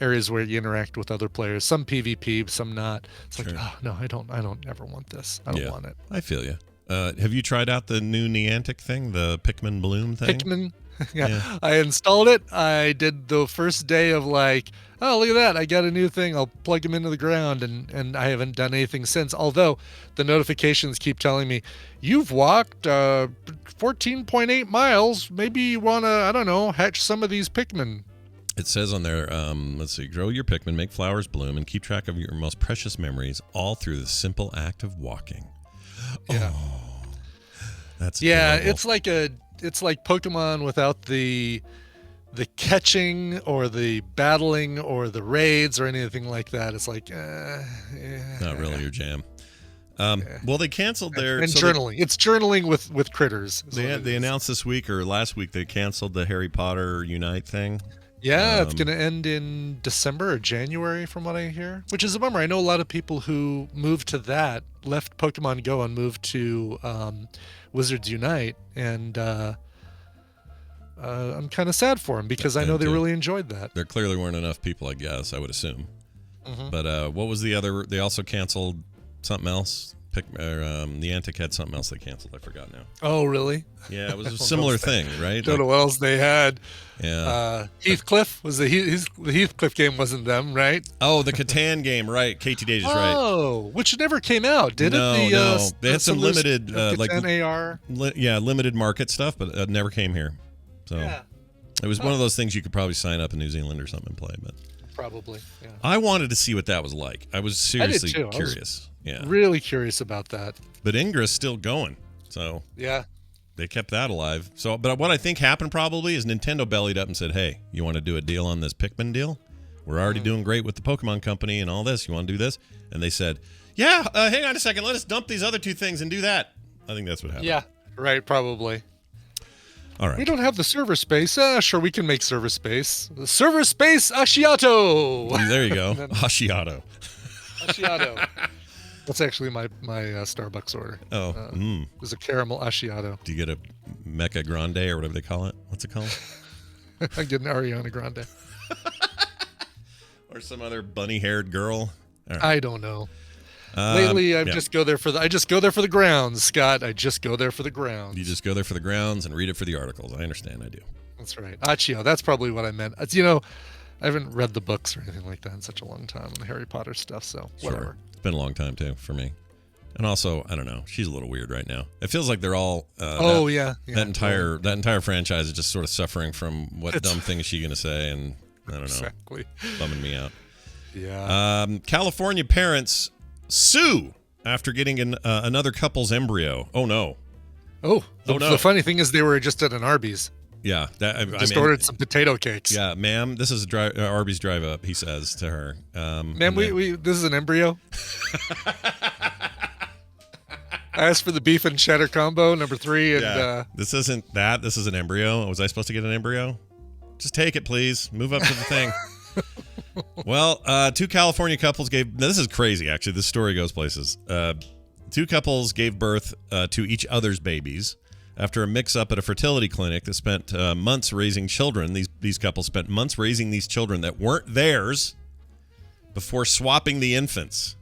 areas where you interact with other players, some PvP, some not. It's like, no, I don't ever want this. I don't want it. I feel you. Have you tried out the new Niantic thing, the Pikmin Bloom thing? Pikmin? Yeah. I installed it. I did the first day of like, oh, look at that. I got a new thing. I'll plug them into the ground. And I haven't done anything since. Although the notifications keep telling me, you've walked 14.8 miles. Maybe you want to, I don't know, hatch some of these Pikmin. It says on there, let's see, grow your Pikmin, make flowers bloom, and keep track of your most precious memories, all through the simple act of walking. Yeah. Oh, that's adorable. Adorable. It's like Pokemon without the catching or the battling or the raids or anything like that. It's like, not really your jam. Well, they canceled their... And journaling. It's journaling with critters. They announced this week or last week they canceled the Harry Potter Unite thing. Yeah, it's going to end in December or January from what I hear, which is a bummer. I know a lot of people who moved to that, left Pokemon Go and moved to Wizards Unite, and I'm kind of sad for them because I know they really enjoyed that. There clearly weren't enough people, I guess, I would assume. Mm-hmm. But what was the other? They also canceled something else. Niantic had something else they canceled. I forgot now. Oh, really? Yeah, it was a similar thing, right? Don't know what else they had. Yeah. Heathcliff was the Heathcliff game wasn't them, right? Oh, the Catan game, right? KT Dage is right. Oh, which never came out, did it? No. They had some limited, AR. Limited market stuff, but it never came here. So it was one of those things you could probably sign up in New Zealand or something and play, but probably. Yeah. I wanted to see what that was like. I was seriously curious. Really curious about that. But Ingra's still going, so they kept that alive. So, but what I think happened probably is Nintendo bellied up and said, "Hey, you want to do a deal on this Pikmin deal? We're already doing great with the Pokemon Company and all this. You want to do this?" And they said, "Yeah, hang on a second. Let us dump these other two things and do that." I think that's what happened. Yeah, right, probably. All right. We don't have the server space. Sure, we can make server space. The server space Ashiato. There you go. Ashiato. That's actually my Starbucks order. Oh, it was a caramel macchiato. Do you get a Mecca Grande or whatever they call it? What's it called? I get an Ariana Grande. Or some other bunny-haired girl? Right. I don't know. Lately, I just go there for the grounds, Scott. I just go there for the grounds. You just go there for the grounds and read it for the articles. I understand. I do. That's right. Accio. That's probably what I meant. It's, I haven't read the books or anything like that in such a long time on the Harry Potter stuff. So whatever. Sure. It's been a long time too for me. And also, I don't know. She's a little weird right now. It feels like they're all. That entire franchise is just sort of suffering from what dumb thing is she going to say, and I don't know. Exactly. Bumming me out. Yeah. California parents sue after getting another couple's embryo. Oh no. Oh no. The funny thing is they were just at an Arby's. Yeah. Ordered some potato cakes. Yeah, ma'am, this is Arby's drive up, he says to her. Ma'am, this is an embryo. I asked for the beef and cheddar combo, number 3. And this isn't that. This is an embryo. Was I supposed to get an embryo? Just take it, please. Move up to the thing. Well, 2 California couples this is crazy, actually. This story goes places. 2 couples gave birth to each other's babies after a mix-up at a fertility clinic that spent months raising children. These couples spent months raising these children that weren't theirs before swapping the infants.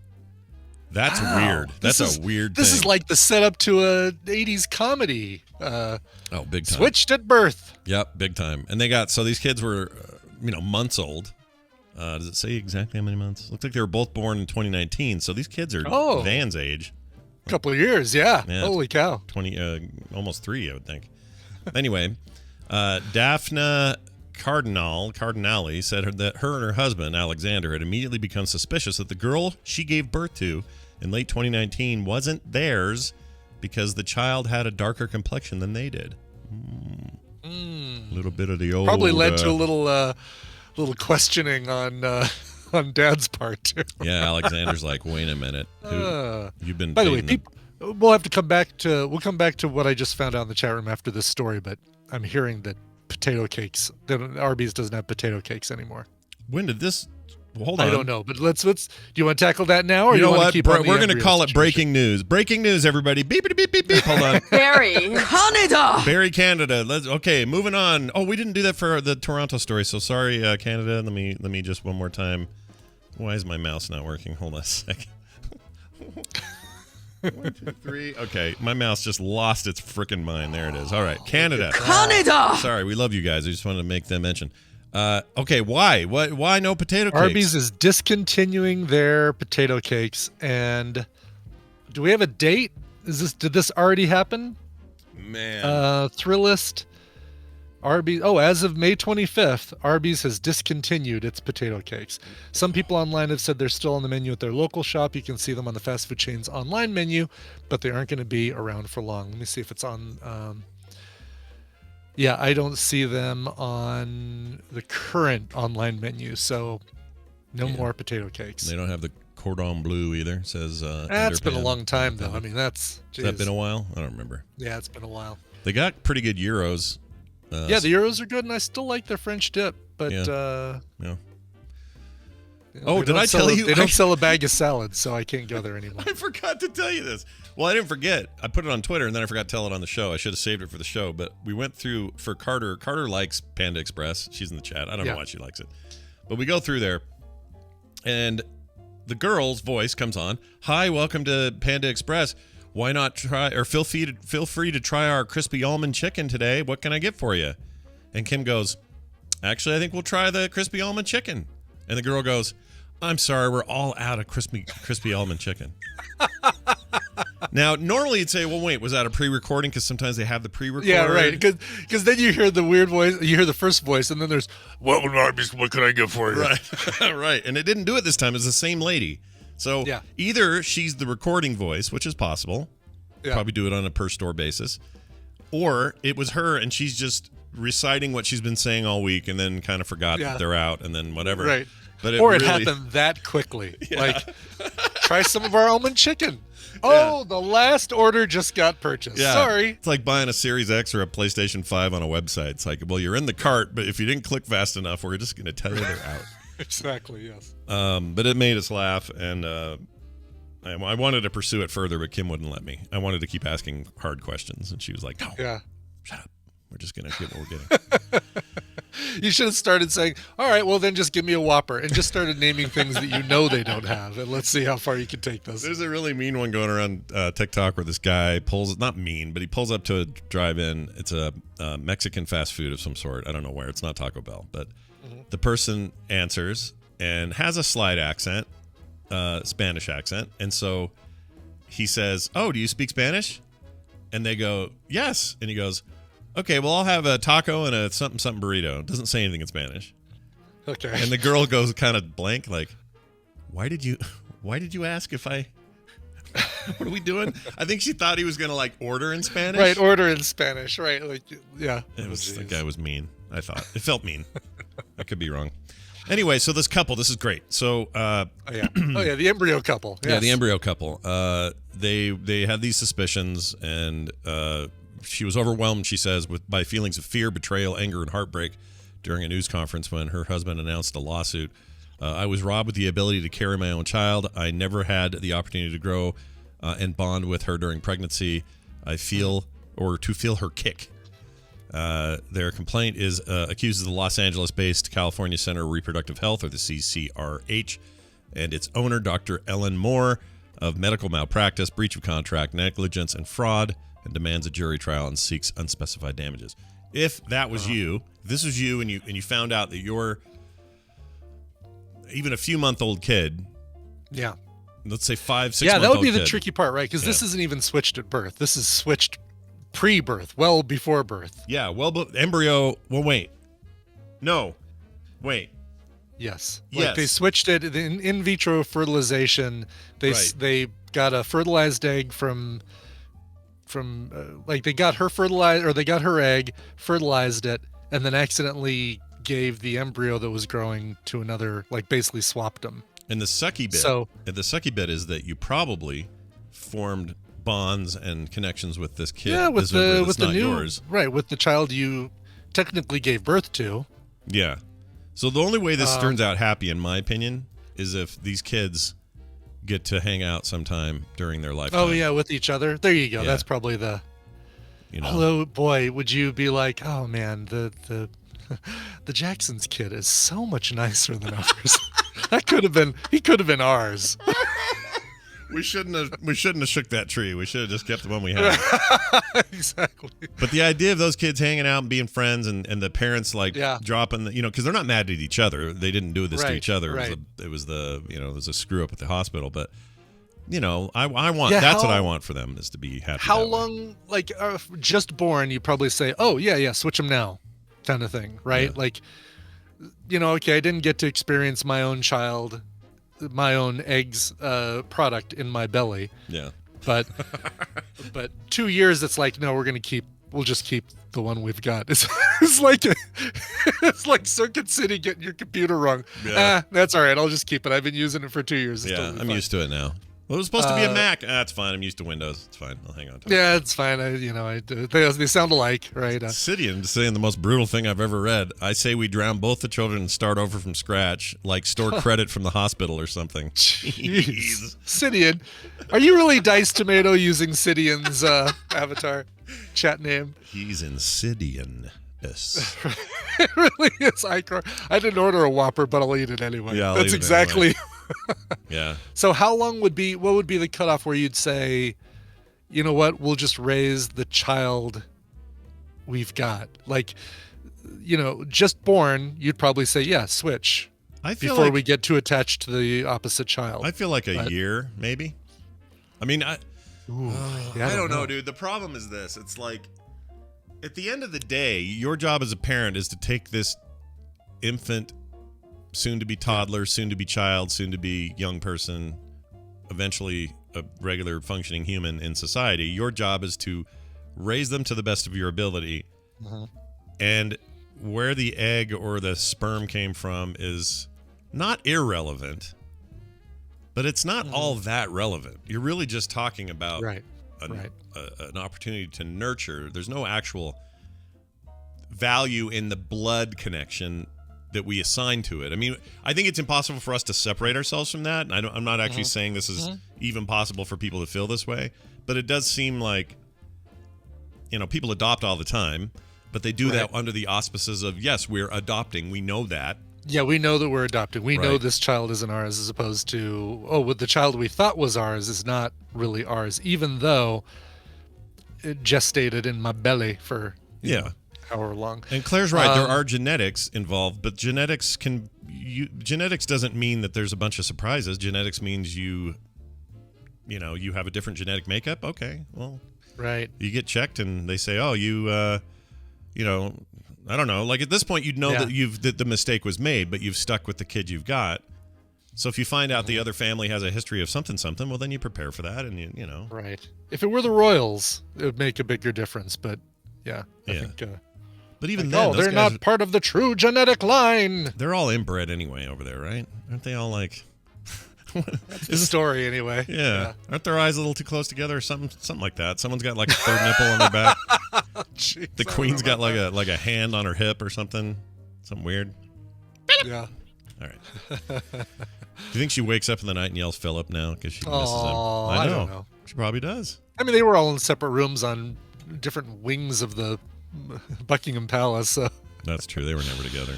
That's weird. That's a weird thing. This is like the setup to a 80s comedy. Big time. Switched at birth. Yep, big time. And these kids were, months old. Does it say exactly how many months? Looks like they were both born in 2019. So these kids are Van's age. A couple of years, yeah. Holy cow. 20, almost 3, I would think. Anyway, Daphne Cardinale said that her and her husband, Alexander, had immediately become suspicious that the girl she gave birth to in late 2019 wasn't theirs because the child had a darker complexion than they did. A little bit of the old... Probably led to a little questioning on Dad's part, too. Yeah, Alexander's like, wait a minute. You've been... By the way, we'll have to come back to what I just found out in the chat room after this story, but I'm hearing that Arby's doesn't have potato cakes anymore. When did this... Well, hold on. I don't know, but let's. Do you want to tackle that now, or you know what? We're going to call it breaking news. Breaking news, everybody. Beep, beep, beep, beep, beep. Hold on. Barry Canada. Barry Canada. Okay, moving on. Oh, we didn't do that for the Toronto story, so sorry, Canada. Let me just one more time. Why is my mouse not working? Hold on a second. 1, 2, 3. Okay, my mouse just lost its freaking mind. There it is. All right, Canada. Sorry, we love you guys. I just wanted to make that mention. Okay, why? Why no potato cakes? Arby's is discontinuing their potato cakes, and do we have a date? Did this already happen? Man. Thrillist. Arby's. Oh, as of May 25th, Arby's has discontinued its potato cakes. Some people online have said they're still on the menu at their local shop. You can see them on the fast food chain's online menu, but they aren't going to be around for long. Let me see if it's on. Yeah, I don't see them on the current online menu, so no more potato cakes. They don't have the cordon bleu either. It says that's been a long time, though. I mean, has that been a while? I don't remember. Yeah, it's been a while. They got pretty good gyros. Yeah, the gyros are good, and I still like their French dip, but yeah. Oh, did I tell you? They don't sell a bag of salads, so I can't go there anymore. I forgot to tell you this. Well, I didn't forget. I put it on Twitter, and then I forgot to tell it on the show. I should have saved it for the show, but we went through for Carter. Carter likes Panda Express. She's in the chat. I don't know why she likes it. But we go through there, and the girl's voice comes on. Hi, welcome to Panda Express. Why not try, or feel free to try our crispy almond chicken today. What can I get for you? And Kim goes, actually, I think we'll try the crispy almond chicken. And the girl goes, I'm sorry, we're all out of crispy almond chicken. Now, normally you'd say, well, wait, was that a pre-recording? Because sometimes they have the pre-recording. Yeah, right. Because then you hear the weird voice, you hear the first voice, and then there's, welcome to Arby's, what can I get for you? Right, right. And it didn't do it this time. It was the same lady. So either she's the recording voice, which is possible. Probably do it on a per-store basis. Or it was her, and she's just reciting what she's been saying all week and then kind of forgot that they're out and then whatever. Right. But it happened that quickly. Like, try some of our almond chicken. Oh, the last order just got purchased. Yeah. Sorry. It's like buying a Series X or a PlayStation 5 on a website. It's like, well, you're in the cart, but if you didn't click fast enough, we're just going to tell you they're out. Exactly, yes. But it made us laugh, and I wanted to pursue it further, but Kim wouldn't let me. I wanted to keep asking hard questions, and she was like, "No, shut up. We're just gonna get what we're getting." You should have started saying, "All right, well then just give me a Whopper," and just started naming things that you know they don't have, and let's see how far you can take this. There's a really mean one going around TikTok where this guy pulls, not mean, but he pulls up to a drive-in. It's a Mexican fast food of some sort. I don't know where. It's not Taco Bell, but the person answers and has a slight accent, Spanish accent, and so he says, "Oh, do you speak Spanish?" And they go, "Yes," and he goes, "Okay, well, I'll have a taco and a something burrito." Doesn't say anything in Spanish. Okay. And the girl goes kind of blank, like, "Why did you ask if I? What are we doing?" I think she thought he was gonna like order in Spanish. Right, order in Spanish. Right, like yeah. The guy was mean. I thought it felt mean. I could be wrong. Anyway, so this couple, this is great. So, the embryo couple. Yes. Yeah, the embryo couple. They had these suspicions, and she was overwhelmed, she says, by feelings of fear, betrayal, anger, and heartbreak during a news conference when her husband announced a lawsuit. "I was robbed with the ability to carry my own child. I never had the opportunity to grow and bond with her during pregnancy. To feel her kick." Their complaint accuses the Los Angeles-based California Center of Reproductive Health, or the CCRH, and its owner, Dr. Ellen Moore, of medical malpractice, breach of contract, negligence, and fraud, and demands a jury trial and seeks unspecified damages. If that was you, this was you, and you found out that your even a few-month-old kid, let's say 5-6 that would be the kid. tricky part, right? Because this isn't even switched at birth. This is switched pre-birth, well before birth. Yeah, embryo. Well, wait. No, wait. Yes. Yes. Like they switched it in vitro fertilization. They got a fertilized egg from like they got her fertilized, or they got her egg, fertilized it, and then accidentally gave the embryo that was growing to another, like basically swapped them. And the sucky bit is that you probably formed bonds and connections with this kid. Yeah, with yours. Right, with the child you technically gave birth to. Yeah. So the only way this turns out happy, in my opinion, is if these kids get to hang out sometime during their lifetime. Oh yeah, with each other. There you go. Yeah. That's probably the. You know. Although, boy, would you be like, oh man, the Jackson's kid is so much nicer than ours. He could have been ours. We shouldn't have shook that tree. We should have just kept the one we had. Exactly. But the idea of those kids hanging out and being friends, and the parents dropping because they're not mad at each other. They didn't do this to each other. Right. It was a screw up at the hospital. But I want that's what I want for them, is to be happy. How long, like just born? You probably say, oh yeah, switch them now, kind of thing, right? Yeah. Like, okay, I didn't get to experience my own child. My own eggs product in my belly. Yeah. But 2 years, it's like, no, we'll just keep the one we've got. It's like Circuit City getting your computer wrong. Yeah. That's all right. I'll just keep it. I've been using it for 2 years. It's totally I'm fine. used to it now. Well, it was supposed to be a Mac. That's fine. I'm used to Windows. It's fine. I'll hang on to it. Yeah, it's fine. They sound alike, right? Sidian saying the most brutal thing I've ever read. I say we drown both the children and start over from scratch, like store credit from the hospital or something. Jeez. Sidian. Are you really Dice Tomato using Sidian's avatar chat name? He's Insidian. Yes. It really is. I didn't order a Whopper, but I'll eat it anyway. Yeah, that's exactly. Anyway. Yeah. So what would be the cutoff where you'd say, you know what, we'll just raise the child we've got? Like, just born, you'd probably say, yeah, switch. Before we get too attached to the opposite child. I feel like a year, maybe. I mean, I don't know, dude. The problem is this. It's like, at the end of the day, your job as a parent is to take this infant, soon-to-be toddler, soon-to-be child, soon-to-be young person, eventually a regular functioning human in society. Your job is to raise them to the best of your ability. Uh-huh. And where the egg or the sperm came from is not irrelevant, but it's not all that relevant. You're really just talking about an opportunity to nurture. There's no actual value in the blood connection that we assign to it. I mean, I think it's impossible for us to separate ourselves from that. I'm not actually saying this is even possible for people to feel this way, but it does seem like, people adopt all the time, but they do that under the auspices of, yes, we're adopting. We know that. Yeah, we know that we're adopting. We know this child isn't ours, as opposed to, the child we thought was ours is not really ours, even though it gestated in my belly for however long. And Claire's right. There are genetics involved, but genetics doesn't mean that there's a bunch of surprises. Genetics means you have a different genetic makeup. Okay, well, you get checked, and they say, oh, I don't know. Like at this point, you'd know that the mistake was made, but you've stuck with the kid you've got. So if you find out the other family has a history of something, well, then you prepare for that, and you know. Right. If it were the Royals, it would make a bigger difference. But I think. But even then, they're not part of the true genetic line. They're all inbred anyway over there, right? Aren't they all like? That's the story anyway. Yeah. Aren't their eyes a little too close together or something like that? Someone's got like a third nipple on their back. Jeez, the Queen's got like a hand on her hip or something. Something weird. Yeah. All right. Do you think she wakes up in the night and yells Philip now because she misses him? I don't know. She probably does. I mean, they were all in separate rooms on different wings of the Buckingham Palace. So. That's true. They were never together.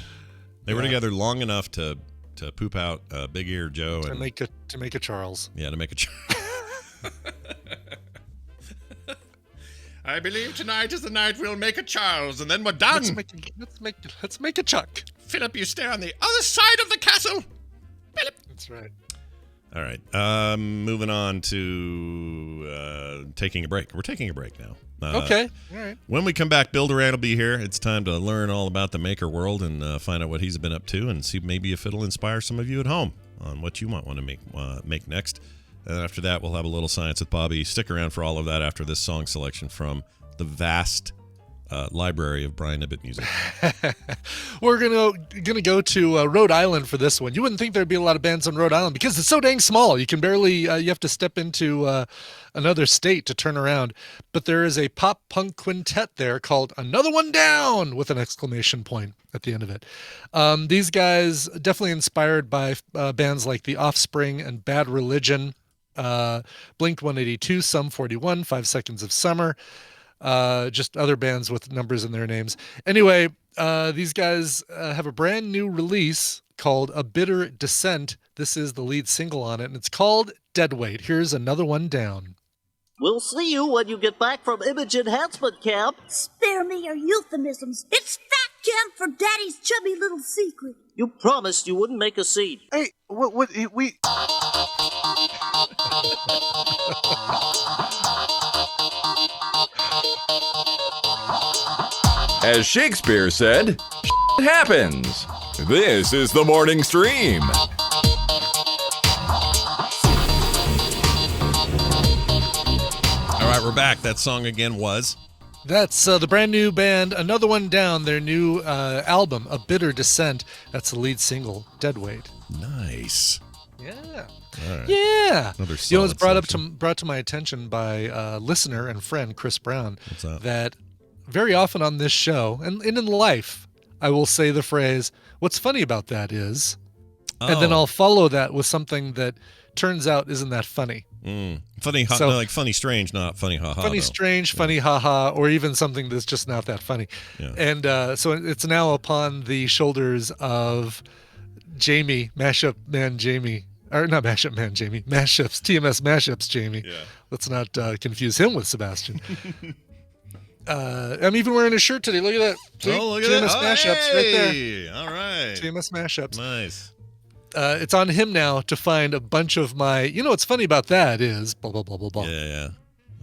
They were together long enough to poop out Big Ear Joe to make a Charles. Yeah, to make a Charles. I believe tonight is the night we'll make a Charles, and then we're done. Let's make a Chuck. Philip, you stay on the other side of the castle. Philip. That's right. All right. Moving on to taking a break. We're taking a break now. Okay. All right. When we come back, Bill Duran will be here. It's time to learn all about the maker world and find out what he's been up to and see maybe if it'll inspire some of you at home on what you might want to make next. And after that, we'll have a little science with Bobby. Stick around for all of that after this song selection from the vast library of Brian Ibbett music. We're gonna go to Rhode Island for this one. You wouldn't think there'd be a lot of bands on Rhode Island because it's so dang small. You can barely you have to step into another state to turn around. But there is a pop punk quintet there called Another One Down with an exclamation point at the end of it. These guys definitely inspired by bands like The Offspring and Bad Religion, Blink 182, Sum 41, 5 Seconds of Summer. Just other bands with numbers in their names. Anyway, these guys have a brand new release called A Bitter Descent. This is the lead single on it, and it's called Deadweight. Here's Another One Down. We'll see you when you get back from image enhancement camp. Spare me your euphemisms. It's fat camp for Daddy's chubby little secret. You promised you wouldn't make a scene. Hey, we... As Shakespeare said, "Shit happens." This is the morning stream. All right, we're back. That song again was? That's the brand new band, Another One Down, their new album, A Bitter Descent. That's the lead single, Deadweight. Nice. Yeah. All right. Yeah. Another it was brought selection. to my attention by listener and friend Chris Brown. What's that? That very often on this show and in life, I will say the phrase, "What's funny about that is," and then I'll follow that with something that turns out isn't that funny. Funny, like funny, strange, not funny, haha. Funny, strange, funny, haha, or even something that's just not that funny. Yeah. And so it's now upon the shoulders of Jamie, Mashup Man Jamie, or not Mashup Man Jamie, Mashups, TMS Mashups Jamie. Yeah. Let's not confuse him with Sebastian. I'm even wearing a shirt today. Look at that. See? Look at TMS that. Mashups right there. All right. TMS Mashups. Nice. It's on him now to find a bunch of my, what's funny about that is blah, blah, blah, blah, blah. Yeah.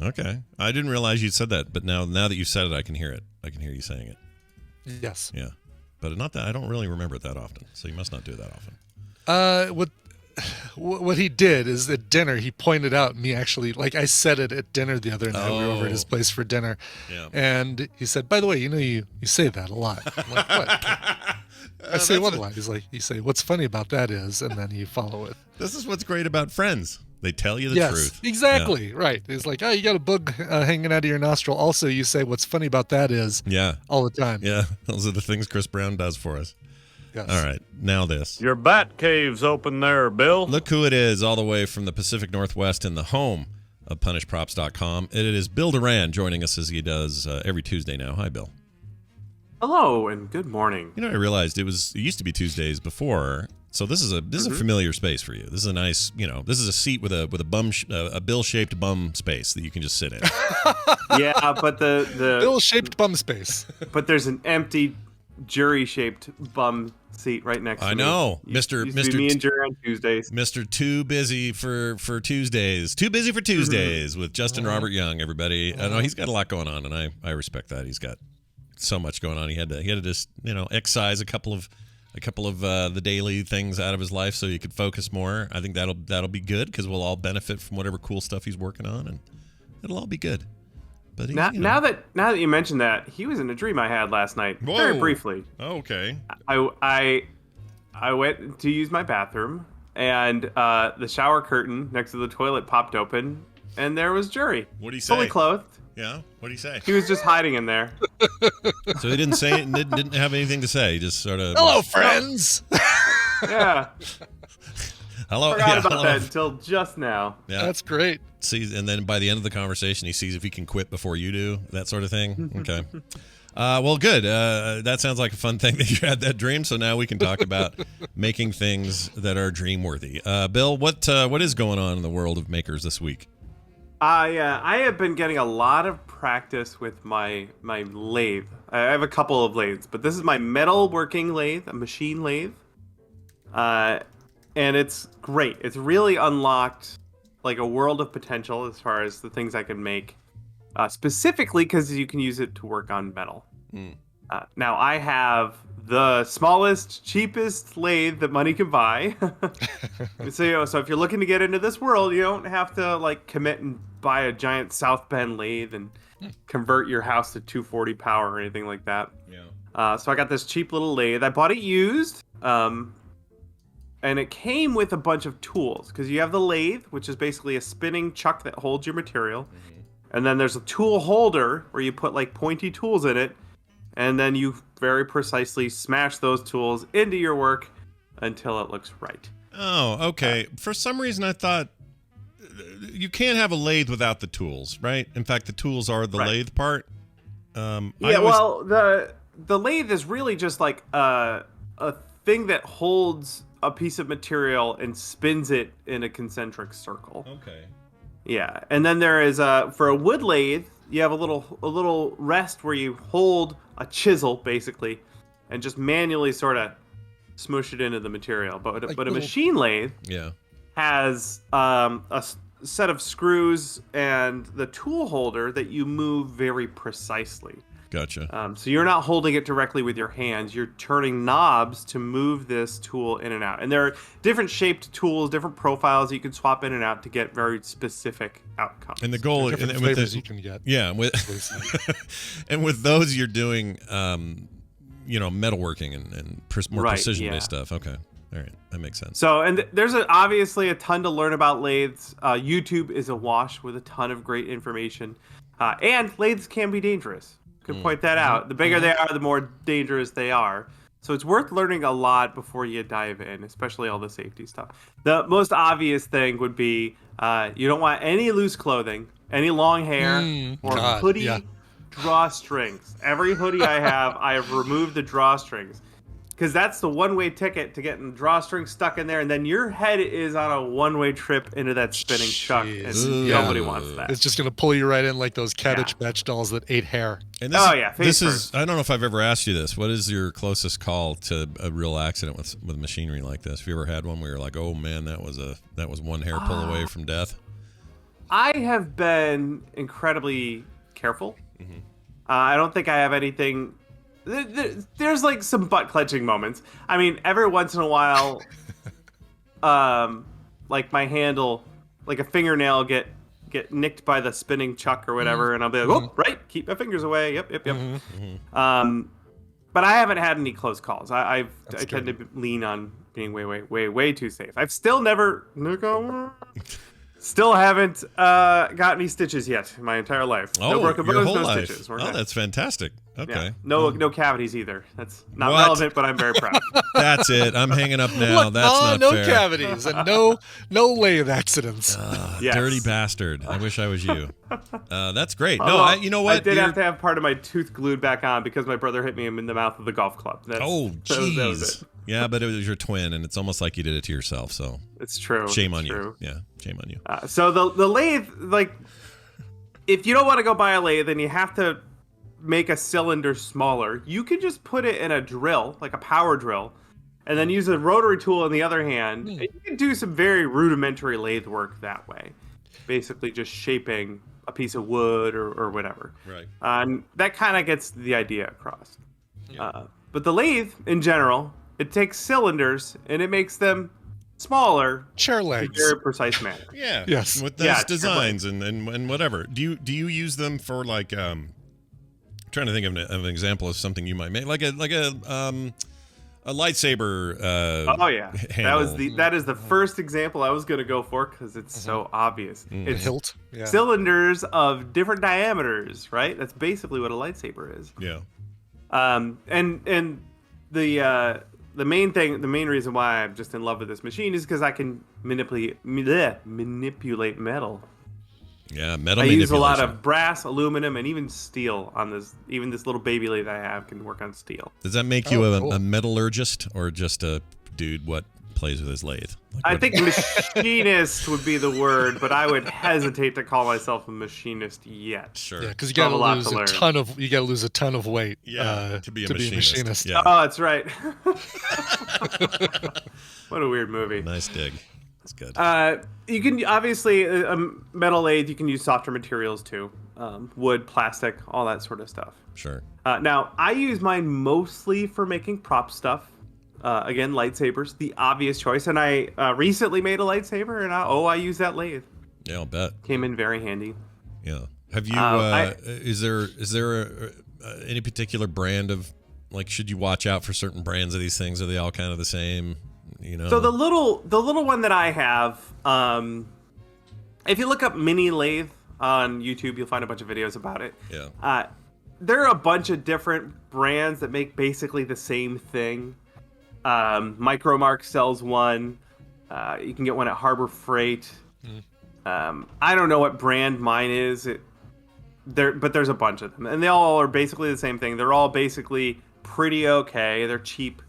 Okay. I didn't realize you'd said that, but now that you said it, I can hear it. I can hear you saying it. Yes. Yeah. But not that I don't really remember it that often, so you must not do it that often. What he did is at dinner, he pointed out me actually, like I said it at dinner the other night. We were over at his place for dinner. Yeah. And he said, by the way, you say that a lot. I'm like, what? I say what a lot? He's like, you say, what's funny about that is, and then you follow it. This is what's great about friends. They tell you the truth. Exactly. Yeah. Right. It's like, you got a bug hanging out of your nostril. Also, you say, what's funny about that is all the time. Yeah. Those are the things Chris Brown does for us. Yes. All right, now this. Your bat cave's open there, Bill. Look who it is, all the way from the Pacific Northwest in the home of punishprops.com. It is Bill Duran joining us as he does every Tuesday now. Hi, Bill. Hello and good morning. You know, I realized it used to be Tuesdays before, so this is a familiar space for you. This is a nice, this is a seat with a bill-shaped bum space that you can just sit in. Yeah, but the bill-shaped bum space. But there's an empty jury-shaped bum seat right next to me. I know, Mr. Me and Duran on Tuesdays. Mr. Too Busy for Tuesdays. Too Busy for Tuesdays with Justin Robert Young, everybody. I know he's got a lot going on, and I respect that. He's got so much going on. He had to just, excise a couple of the daily things out of his life so he could focus more. I think that'll be good because we'll all benefit from whatever cool stuff he's working on, and it'll all be good. But now that you mentioned that, he was in a dream I had last night. Whoa. Very briefly. Oh, okay. I went to use my bathroom, and the shower curtain next to the toilet popped open, and there was Jury. What did he say? Fully clothed. Yeah. What did he say? He was just hiding in there. So he didn't say didn't have anything to say. He just sort of. Hello, friends. Yeah. Hello. Forgot about that until just now. Yeah. That's great. See, and then by the end of the conversation, he sees if he can quit before you do. That sort of thing. Okay. Well, good. That sounds like a fun thing that you had that dream. So now we can talk about making things that are dream worthy. Bill, what is going on in the world of makers this week? I have been getting a lot of practice with my lathe. I have a couple of lathes, but this is my metal working lathe, a machine lathe. And it's great. It's really unlocked like a world of potential as far as the things I can make, specifically because you can use it to work on metal. Now I have the smallest, cheapest lathe that money can buy. So if you're looking to get into this world, you don't have to like commit and buy a giant South Bend lathe and convert your house to 240 power or anything like that. Yeah. So I got this cheap little lathe. I bought it used, and it came with a bunch of tools because you have the lathe, which is basically a spinning chuck that holds your material, and then there's a tool holder where you put like pointy tools in it. And then you very precisely smash those tools into your work until it looks right. Oh, okay. For some reason, I thought you can't have a lathe without the tools, right? In fact, the tools are the lathe part. Well, the lathe is really just like a thing that holds a piece of material and spins it in a concentric circle. Okay. Yeah, and then there is for a wood lathe, you have a little rest where you hold a chisel basically, and just manually sort of smoosh it into the material. But a machine lathe has a set of screws and the tool holder that you move very precisely. Gotcha. So you're not holding it directly with your hands. You're turning knobs to move this tool in and out. And there are different shaped tools, different profiles you can swap in and out to get very specific outcomes. And the goal is different flavors you can get. Yeah, and with those you're doing, metalworking and more precision-based stuff. Okay. All right, that makes sense. So, and there's obviously a ton to learn about lathes. YouTube is awash with a ton of great information. And lathes can be dangerous. Could point that out. The bigger they are, the more dangerous they are. So it's worth learning a lot before you dive in, especially all the safety stuff. The most obvious thing would be you don't want any loose clothing, any long hair, or hoodie drawstrings. Every hoodie I have removed the drawstrings. Because that's the one-way ticket to getting drawstrings stuck in there, and then your head is on a one-way trip into that spinning chuck, and nobody wants that. It's just going to pull you right in like those Cabbage Patch dolls that ate hair. And this is I don't know if I've ever asked you this. What is your closest call to a real accident with machinery like this? Have you ever had one where you're like, oh man, that was one hair pull away from death? I have been incredibly careful. I don't think I have anything. There's like some butt clenching moments. I mean, every once in a while, like my handle, like a fingernail get nicked by the spinning chuck or whatever, and I'll be like, oh, right, keep my fingers away. Yep. But I haven't had any close calls. I tend to lean on being way too safe. I've still never Still haven't got any stitches yet in my entire life. No broken bones, no stitches. Oh, that's fantastic. Okay. Yeah. No cavities either. That's not relevant, but I'm very proud. That's it. I'm hanging up now. Look, that's not no fair. cavities and no lathe accidents. Yes. Dirty bastard. I wish I was you. That's great. Although, No, you know what? I did have to have part of my tooth glued back on because my brother hit me in the mouth with the golf club. Jeez. Yeah, but it was your twin, and it's almost like you did it to yourself. So it's true. Shame on you. Yeah, shame on you. So the lathe, like, if you don't want to go buy a lathe, then you have to make a cylinder smaller. You can just put it in a drill, like a power drill, and then use a rotary tool in the other hand. And you can do some very rudimentary lathe work that way. Basically, just shaping a piece of wood or whatever. Right. And that kind of gets the idea across. Yeah. But the lathe, in general, it takes cylinders and it makes them smaller. Chair legs. In a very precise manner. Yeah. Yes. With those designs and whatever. Do you use them for like trying to think of an example of something you might make, like a lightsaber. Oh yeah, handle. that is the first example I was going to go for because it's so obvious. It's hilt. Yeah. Cylinders of different diameters, right? That's basically what a lightsaber is. Yeah. And the main reason why I'm just in love with this machine is because I can manipulate metal. Yeah, metal. I use a lot of brass, aluminum, and even steel on this. Even this little baby lathe I have can work on steel. Does that make you a metallurgist or just a dude what plays with his lathe? I think machinist would be the word, but I would hesitate to call myself a machinist yet. Sure. Yeah, because you got to lose a ton of weight. Yeah, to be a machinist. Yeah. Oh, that's right. What a weird movie. Nice dig. That's good. You can obviously a metal lathe. You can use softer materials too, wood, plastic, all that sort of stuff. Sure. Now I use mine mostly for making prop stuff. Again, lightsabers, the obvious choice. And I recently made a lightsaber, and I use that lathe. Yeah, I'll bet. Came in very handy. Yeah. Have you? Is there any particular brand of, like, should you watch out for certain brands of these things? Are they all kind of the same? You know. So the little one that I have, if you look up mini lathe on YouTube, you'll find a bunch of videos about it. Yeah. There are a bunch of different brands that make basically the same thing. Micromark sells one. You can get one at Harbor Freight. I don't know what brand mine is. But there's a bunch of them, and they all are basically the same thing. They're all basically pretty okay. They're cheap,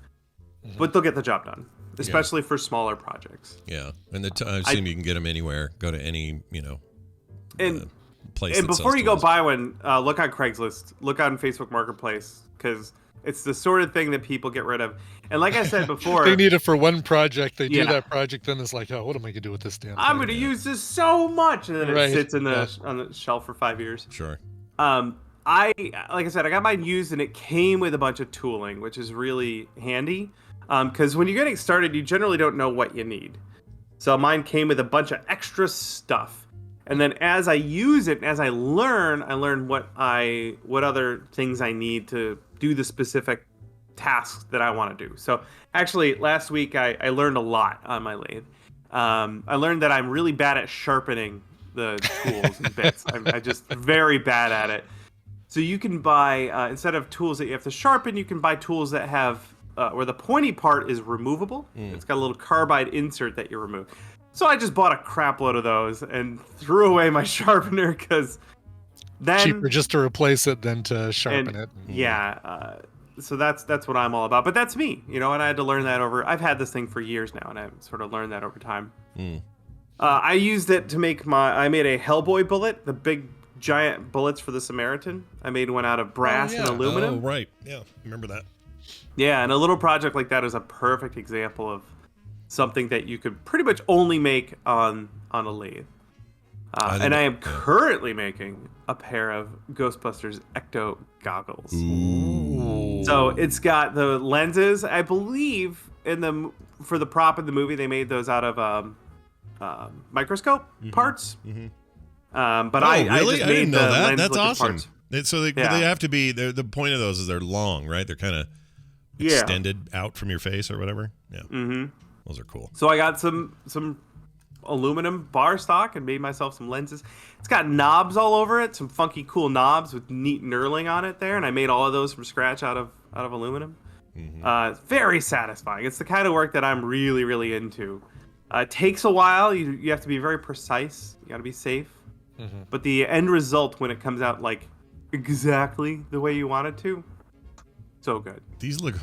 but they'll get the job done, especially for smaller projects. Yeah, and I assume you can get them anywhere. Go to any place. And before you go buy one, look on Craigslist, look on Facebook Marketplace, because it's the sort of thing that people get rid of. And like I said before, they need it for one project. They do that project, then it's like, oh, what am I gonna do with this damn thing? I'm gonna use this so much, and then it sits on the shelf for 5 years. Sure. Like I said, I got mine used, and it came with a bunch of tooling, which is really handy. Because when you're getting started, you generally don't know what you need. So mine came with a bunch of extra stuff. And then as I use it, as I learn what other things I need to do the specific tasks that I want to do. So actually, last week I learned a lot on my lathe. I learned that I'm really bad at sharpening the tools and bits. I'm just very bad at it. So you can buy, instead of tools that you have to sharpen, you can buy tools that have, where the pointy part is removable. It's got a little carbide insert that you remove. So I just bought a crap load of those and threw away my sharpener because then cheaper just to replace it than to sharpen it. Yeah, so that's what I'm all about. But that's me, and I had to learn that over. I've had this thing for years now, and I've sort of learned that over time. I used it to make I made a Hellboy bullet, the big giant bullets for the Samaritan. I made one out of brass and aluminum. Oh, right. Yeah, remember that. Yeah, and a little project like that is a perfect example of something that you could pretty much only make on a lathe. And I am currently making a pair of Ghostbusters Ecto goggles. Ooh. So it's got the lenses. I believe for the prop in the movie, they made those out of microscope parts. But I just made didn't know the that. lens That's awesome. Parts. So they have to be. The point of those is they're long, right? They're kind of extended out from your face or whatever. Yeah. Those are cool. So I got some aluminum bar stock and made myself some lenses. It's got knobs all over it, some funky cool knobs with neat knurling on it there, and I made all of those from scratch out of aluminum. It's very satisfying. It's the kind of work that I'm really, really into. It takes a while. You have to be very precise. You got to be safe. But the end result, when it comes out like exactly the way you want it to, so good. These look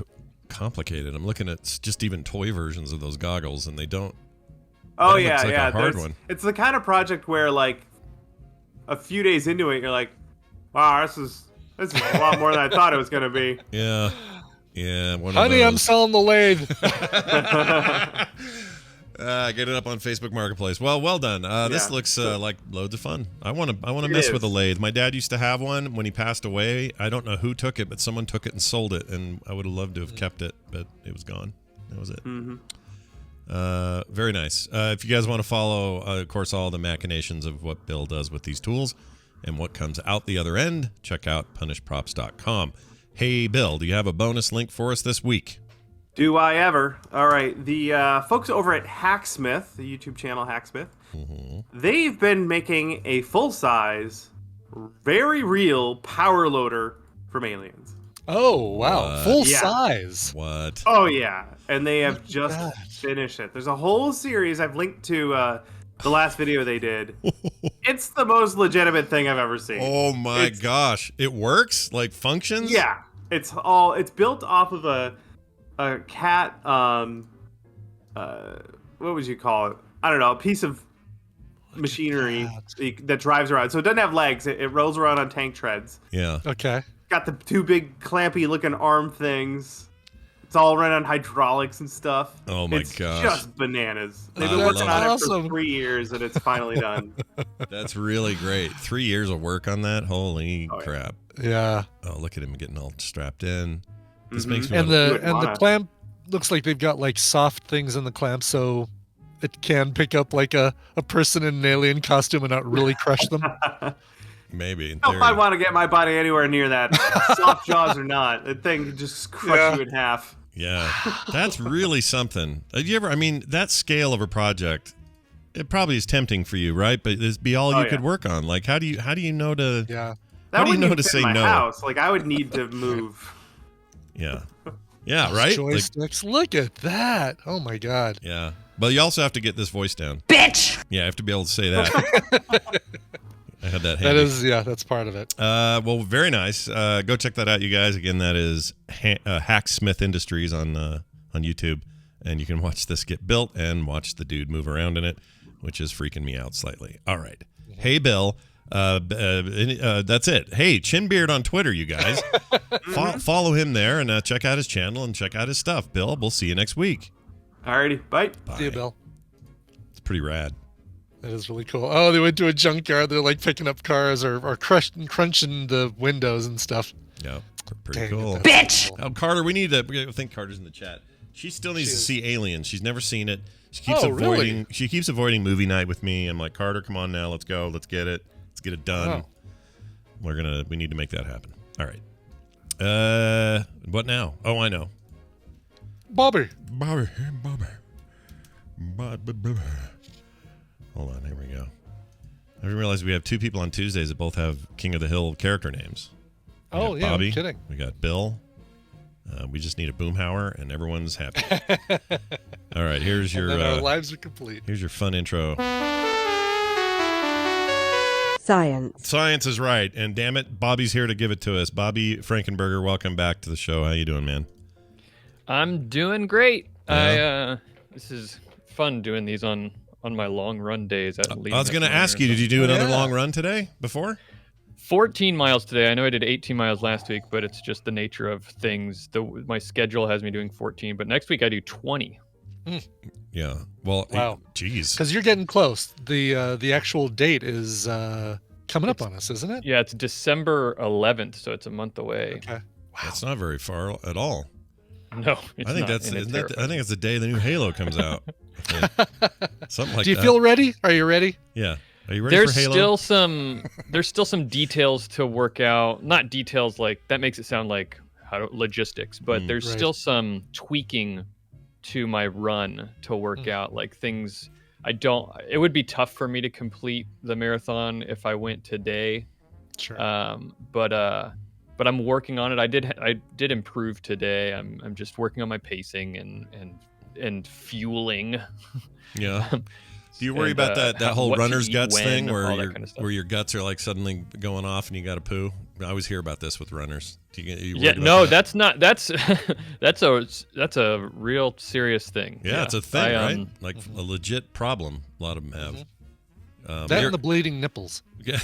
complicated. I'm looking at just even toy versions of those goggles, and they don't. Oh that yeah, looks like yeah. a hard one. It's the kind of project where like a few days into it, you're like, wow, this is a lot more than I thought it was gonna be. Yeah. Yeah. Honey, I'm selling the lathe. Get it up on Facebook Marketplace. Well done. This looks like loads of fun. I want to mess with a lathe. My dad used to have one. When he passed away, I don't know who took it, but someone took it and sold it, and I would have loved to have kept it, but it was gone. That was it. Very nice. If you guys want to follow, of course, all the machinations of what Bill does with these tools and what comes out the other end, check out punishprops.com. Hey, Bill, do you have a bonus link for us this week? Do I ever? All right. The folks over at Hacksmith, the YouTube channel Hacksmith, they've been making a full-size, very real power loader from Aliens. Oh, wow. Full size. What? Oh, yeah. And they have just finished it. There's a whole series I've linked to the last video they did. It's the most legitimate thing I've ever seen. Oh, my gosh. It works? Like, functions? Yeah. It's built off of a cat, what would you call it? I don't know, a piece of machinery that drives around. So it doesn't have legs. It rolls around on tank treads. Yeah. Okay. Got the two big clampy looking arm things. It's all run on hydraulics and stuff. Oh my gosh. It's just bananas. They've been working on it for 3 years and it's finally done. That's really great. 3 years of work on that? Holy crap. Yeah. Oh, look at him getting all strapped in. This makes me and the clamp looks like they've got like soft things in the clamp, so it can pick up like a person in an alien costume and not really crush them. Maybe. If I want to get my body anywhere near that, soft jaws or not, that thing could just crush you in half. Yeah, that's really something. Have you ever? I mean, that scale of a project, it probably is tempting for you, right? But it'd be all you could work on. Like, how do you know to? Yeah. That how do you know to fit say in my no? House. Like, I would need to move. Yeah. Yeah, right? Joysticks. Look at that. Oh, my God. Yeah. But you also have to get this voice down. Bitch! Yeah, I have to be able to say that. I had that handy. That's part of it. Well, very nice. Go check that out, you guys. Again, that is Hacksmith Industries on YouTube. And you can watch this get built and watch the dude move around in it, which is freaking me out slightly. All right. Hey, Bill. That's it. Hey, Chinbeard on Twitter, you guys. Follow him there and check out his channel and check out his stuff. Bill, we'll see you next week. Alrighty, bye. See you, Bill. It's pretty rad. That is really cool. Oh, they went to a junkyard. They're like picking up cars or crunching the windows and stuff. Yeah, pretty cool. Bitch! Cool. Carter, we think Carter's in the chat. She still needs to see Aliens. She's never seen it. She keeps avoiding. Really? She keeps avoiding movie night with me. I'm like, Carter, come on now, let's go, let's get it done. Oh. We need to make that happen. All right. What now? Oh, I know. Bobby. Hold on, here we go. I didn't realize we have two people on Tuesdays that both have King of the Hill character names. Oh, yeah, Bobby, no kidding. We got Bill. We just need a boomhauer, and everyone's happy. All right, here's your... our lives are complete. Here's your fun intro. Science is right, and damn it, Bobby's here to give it to us. Bobby Frankenberger, welcome back to the show. How you doing, man? I'm doing great. Yeah. This is fun doing these on my long run days. I was going to ask you, did you do another long run today before? 14 miles today. I know I did 18 miles last week, but it's just the nature of things. My schedule has me doing 14, but next week I do 20. Yeah. Well, wow. Geez. Because you're getting close. The actual date is coming up on us, isn't it? Yeah, it's December 11th, so it's a month away. Okay. Wow. That's not very far at all. No, it's I think not, I think it's the day the new Halo comes out. Something like that. Do you feel ready? Are you ready? Yeah. Are you ready for Halo? There's still some details to work out. Not details like that makes it sound like logistics, but there's still some tweaking to my run to work out, like things. It would be tough for me to complete the marathon if I went today. Sure. But I'm working on it. I did improve today. I'm just working on my pacing and fueling. Yeah. Do you worry about that whole runner's guts thing where your guts are like suddenly going off and you got to poo? I always hear about this with runners. That's a real serious thing. Yeah, it's a thing, right? Like a legit problem. A lot of them have. That and the bleeding nipples. Yeah.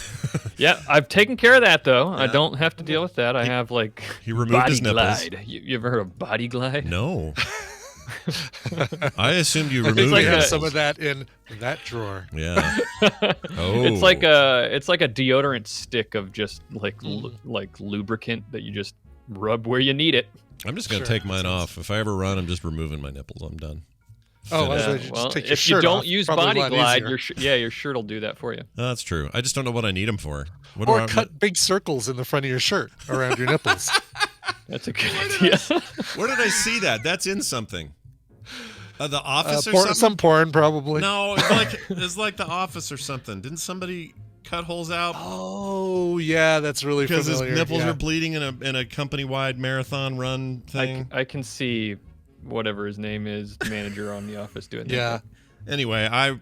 Yeah, I've taken care of that though. Yeah. I don't have to deal with that. I have he removed his nipples. Glide. You ever heard of body glide? No. I assumed you removed some of that in that drawer. Yeah. It's like a deodorant stick of just like lubricant that you just rub where you need it. I'm just gonna take mine off. If I ever run, I'm just removing my nipples. I'm done. If you don't use body glide, your shirt will do that for you. That's true. I just don't know what I need them for. Or cut big circles in the front of your shirt around your nipples. That's a good idea. Where did I see that? That's in something. The Office or something? Some porn, probably. No, it's like The Office or something. Didn't somebody cut holes out? Oh, yeah, that's really familiar. Because his nipples are bleeding in a company-wide marathon run thing. I can see whatever his name is, the manager on The Office doing that. Yeah. Anyway, I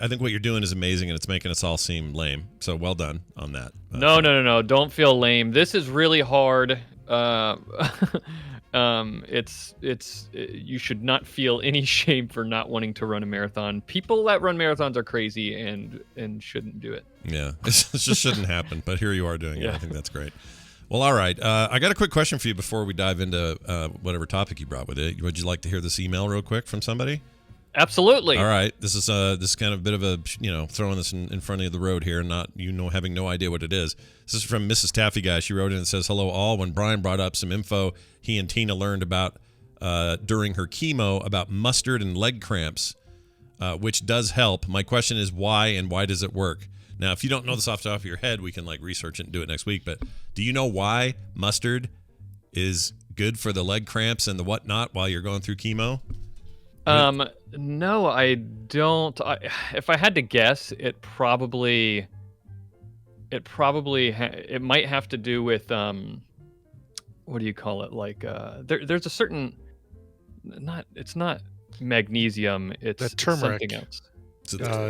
think what you're doing is amazing, and it's making us all seem lame. So well done on that. No. Don't feel lame. This is really hard. You should not feel any shame for not wanting to run a marathon. People that run marathons are crazy and shouldn't do it. Yeah, it just shouldn't happen. But here you are doing it. I think that's great. Well, all right. I got a quick question for you before we dive into whatever topic you brought with it. Would you like to hear this email real quick from somebody? Absolutely. All right. This is kind of a bit of a, throwing this in front of the road here, not, having no idea what it is. This is from Mrs. Taffy Guy. She wrote in and says, "Hello all. When Brian brought up some info he and Tina learned about during her chemo about mustard and leg cramps, which does help. My question is why and why does it work? Now, if you don't know this off the top of your head, we can research it and do it next week. But do you know why mustard is good for the leg cramps and the whatnot while you're going through chemo?" No, I don't. If I had to guess, it might have to do with what do you call it? There's a certain it's not magnesium. It's the turmeric. Something else.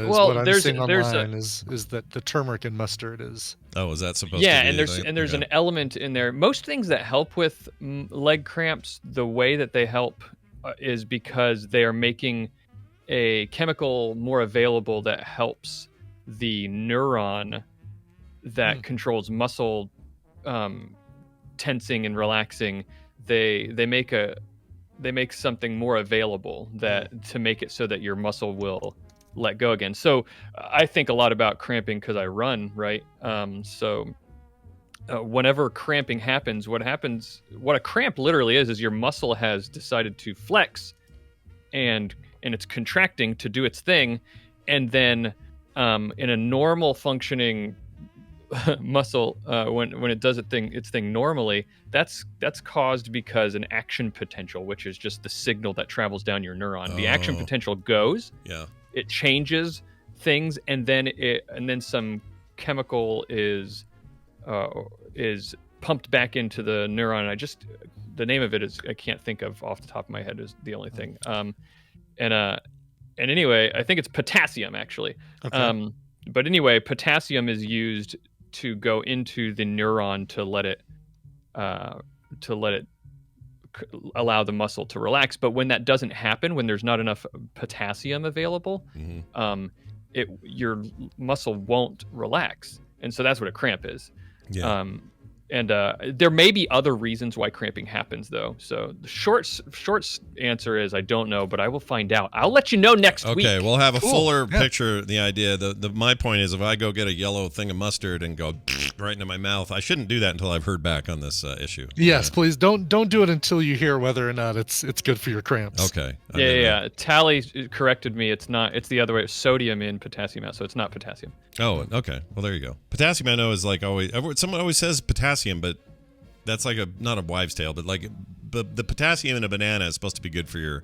What I'm seeing online is that the turmeric in mustard is. Oh, is that supposed to be? Yeah, and there's an element in there. Most things that help with leg cramps, the way that they help is because they are making a chemical more available that helps the neuron that controls muscle tensing and relaxing. They make something more available to make it so that your muscle will let go again. So I think a lot about cramping because I run, right? Whenever cramping happens, what a cramp literally is your muscle has decided to flex and it's contracting to do its thing. And then in a normal functioning muscle, when it does its thing normally, that's caused because an action potential, which is just the signal that travels down your neuron. The action potential goes, it changes things, and then some chemical is pumped back into the neuron. The name of it is I can't think of off the top of my head is the only thing. And anyway, I think it's potassium actually. Okay. But anyway, potassium is used to go into the neuron to let it allow the muscle to relax. But when that doesn't happen, when there's not enough potassium available, your muscle won't relax, and so that's what a cramp is. Yeah. And there may be other reasons why cramping happens, though. So the short answer is I don't know, but I will find out. I'll let you know next week. Okay, we'll have a fuller picture. The idea. My point is, if I go get a yellow thing of mustard and go right into my mouth, I shouldn't do that until I've heard back on this issue. Yes, please don't do it until you hear whether or not it's good for your cramps. Okay. Yeah. Tally corrected me. It's not. It's the other way. It's sodium in potassium out, so it's not potassium. Oh, okay. Well, there you go. Potassium, I know, is always. Someone always says potassium, but that's not a wives' tale. But the potassium in a banana is supposed to be good for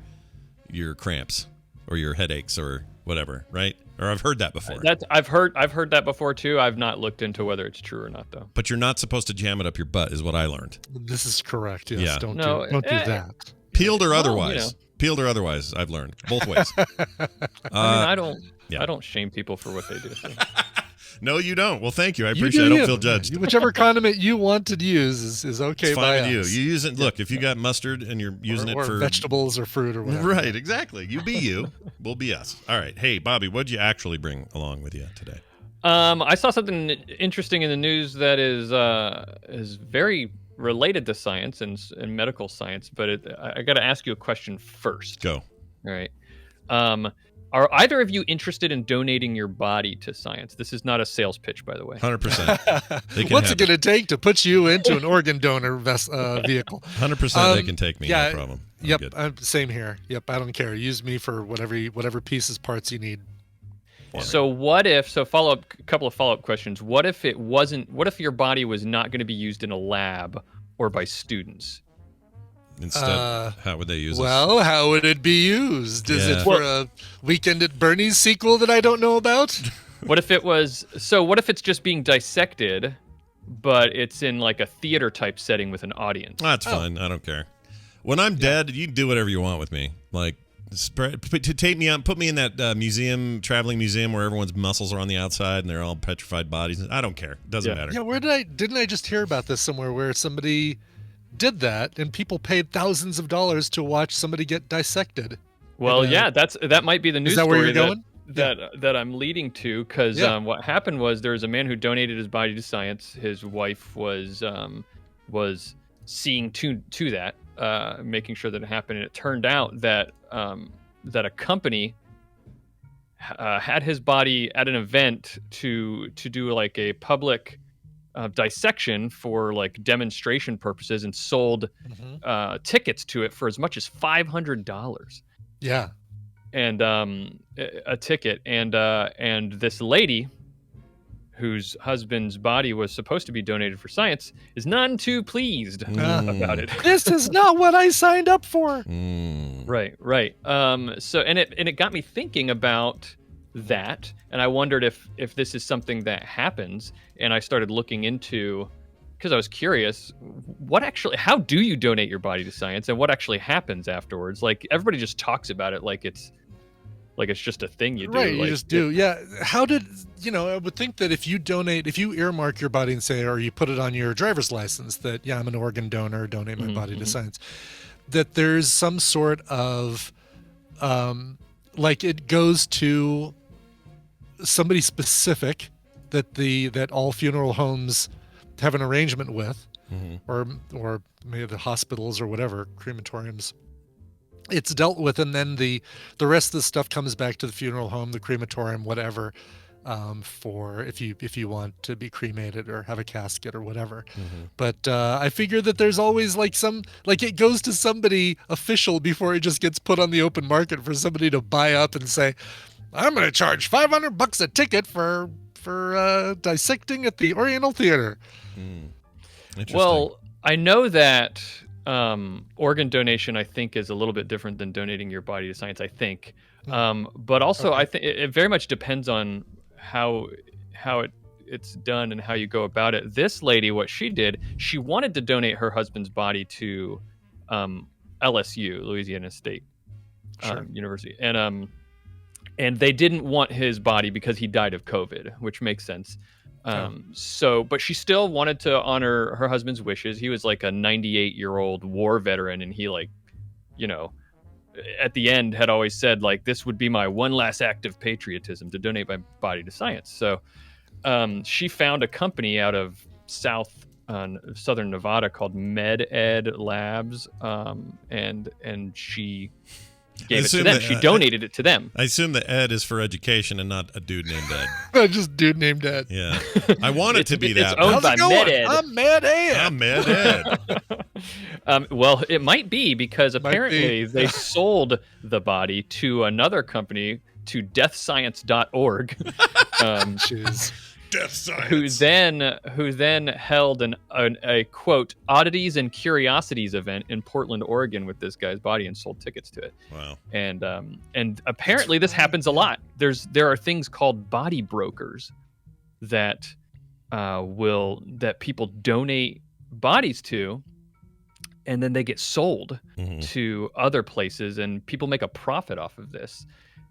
your cramps. or your headaches or whatever, right? Or I've heard that before. I've heard that before too. I've not looked into whether it's true or not though. But you're not supposed to jam it up your butt, is what I learned. This is correct. Yes. Yeah. Don't do that. Peeled or otherwise. Peeled or otherwise, I've learned both ways. I don't shame people for what they do. So. No, you don't. Well, thank you. I appreciate it. I don't feel judged. Whichever condiment you want to use is okay it's by fine with us. you. You use it. Look, if you got mustard and you're using it for vegetables or fruit or whatever. Right, exactly. You be you. We'll be us. All right. Hey, Bobby, what'd you actually bring along with you today? I saw something interesting in the news that is very related to science and medical science, but I got to ask you a question first. Go. All right. Are either of you interested in donating your body to science? This is not a sales pitch, by the way. 100%. What's it going to take to put you into an organ donor vehicle? 100% they can take me, no problem. Same here. Yep, I don't care. Use me for whatever pieces, parts you need. So what if, a couple of follow-up questions. What if your body was not going to be used in a lab or by students? Instead, how would they use it? Well, how would it be used? Is it for a Weekend at Bernie's sequel that I don't know about? What if it's just being dissected, but it's in like a theater type setting with an audience? That's fine. I don't care. When I'm dead, you can do whatever you want with me. Like, take me out, put me in that traveling museum where everyone's muscles are on the outside and they're all petrified bodies. I don't care. It doesn't matter. Yeah, didn't I just hear about this somewhere where somebody did that and people paid thousands of dollars to watch somebody get dissected? Well, that might be the news story. Is that where you're going? That I'm leading to, because what happened was there was a man who donated his body to science. His wife was seeing to that, making sure that it happened, and it turned out that a company had his body at an event to do like a public dissection for like demonstration purposes, and sold tickets to it for as much as $500. Yeah. And a ticket, and this lady whose husband's body was supposed to be donated for science is none too pleased about it. This is not what I signed up for. Right. So it got me thinking about that, and I wondered if this is something that happens, and I started looking into, because I was curious, how do you donate your body to science, and what actually happens afterwards? Like, everybody just talks about it like it's just a thing you do. Right, you just do. Yeah. How did, I would think that if you earmark your body and say, or you put it on your driver's license that, I'm an organ donor, donate my body to science, that there's some sort of, like it goes to somebody specific that all funeral homes have an arrangement with, or maybe the hospitals or whatever, crematoriums. It's dealt with, and then the rest of the stuff comes back to the funeral home, the crematorium, whatever, for if you want to be cremated or have a casket or whatever. But I figure that there's always it goes to somebody official before it just gets put on the open market for somebody to buy up and say, I'm going to charge $500 a ticket for dissecting at the Oriental Theater. Interesting. Well, I know that organ donation, I think, is a little bit different than donating your body to science, I think. But also, I think it very much depends on how it's done and how you go about it. This lady, what she did, she wanted to donate her husband's body to LSU, Louisiana State University, and they didn't want his body because he died of COVID, which makes sense. But she still wanted to honor her husband's wishes. He was like a 98-year-old war veteran, and he at the end had always said, like, this would be my one last act of patriotism, to donate my body to science. So she found a company out of southern Nevada called MedEd Labs, and she gave it to them. She donated it to them. I assume the Ed is for education and not a dude named Ed. Just dude named Ed. Yeah. I want it to be that. It's owned by MedEd. I'm Mad Ed. I'm Mad Ed. Well, it might be, because apparently they sold the body to another company, to deathscience.org. Death science. Who then held a quote oddities and curiosities event in Portland, Oregon, with this guy's body and sold tickets to it. Wow. And apparently this happens a lot. There are things called body brokers that people donate bodies to, and then they get sold to other places, and people make a profit off of this.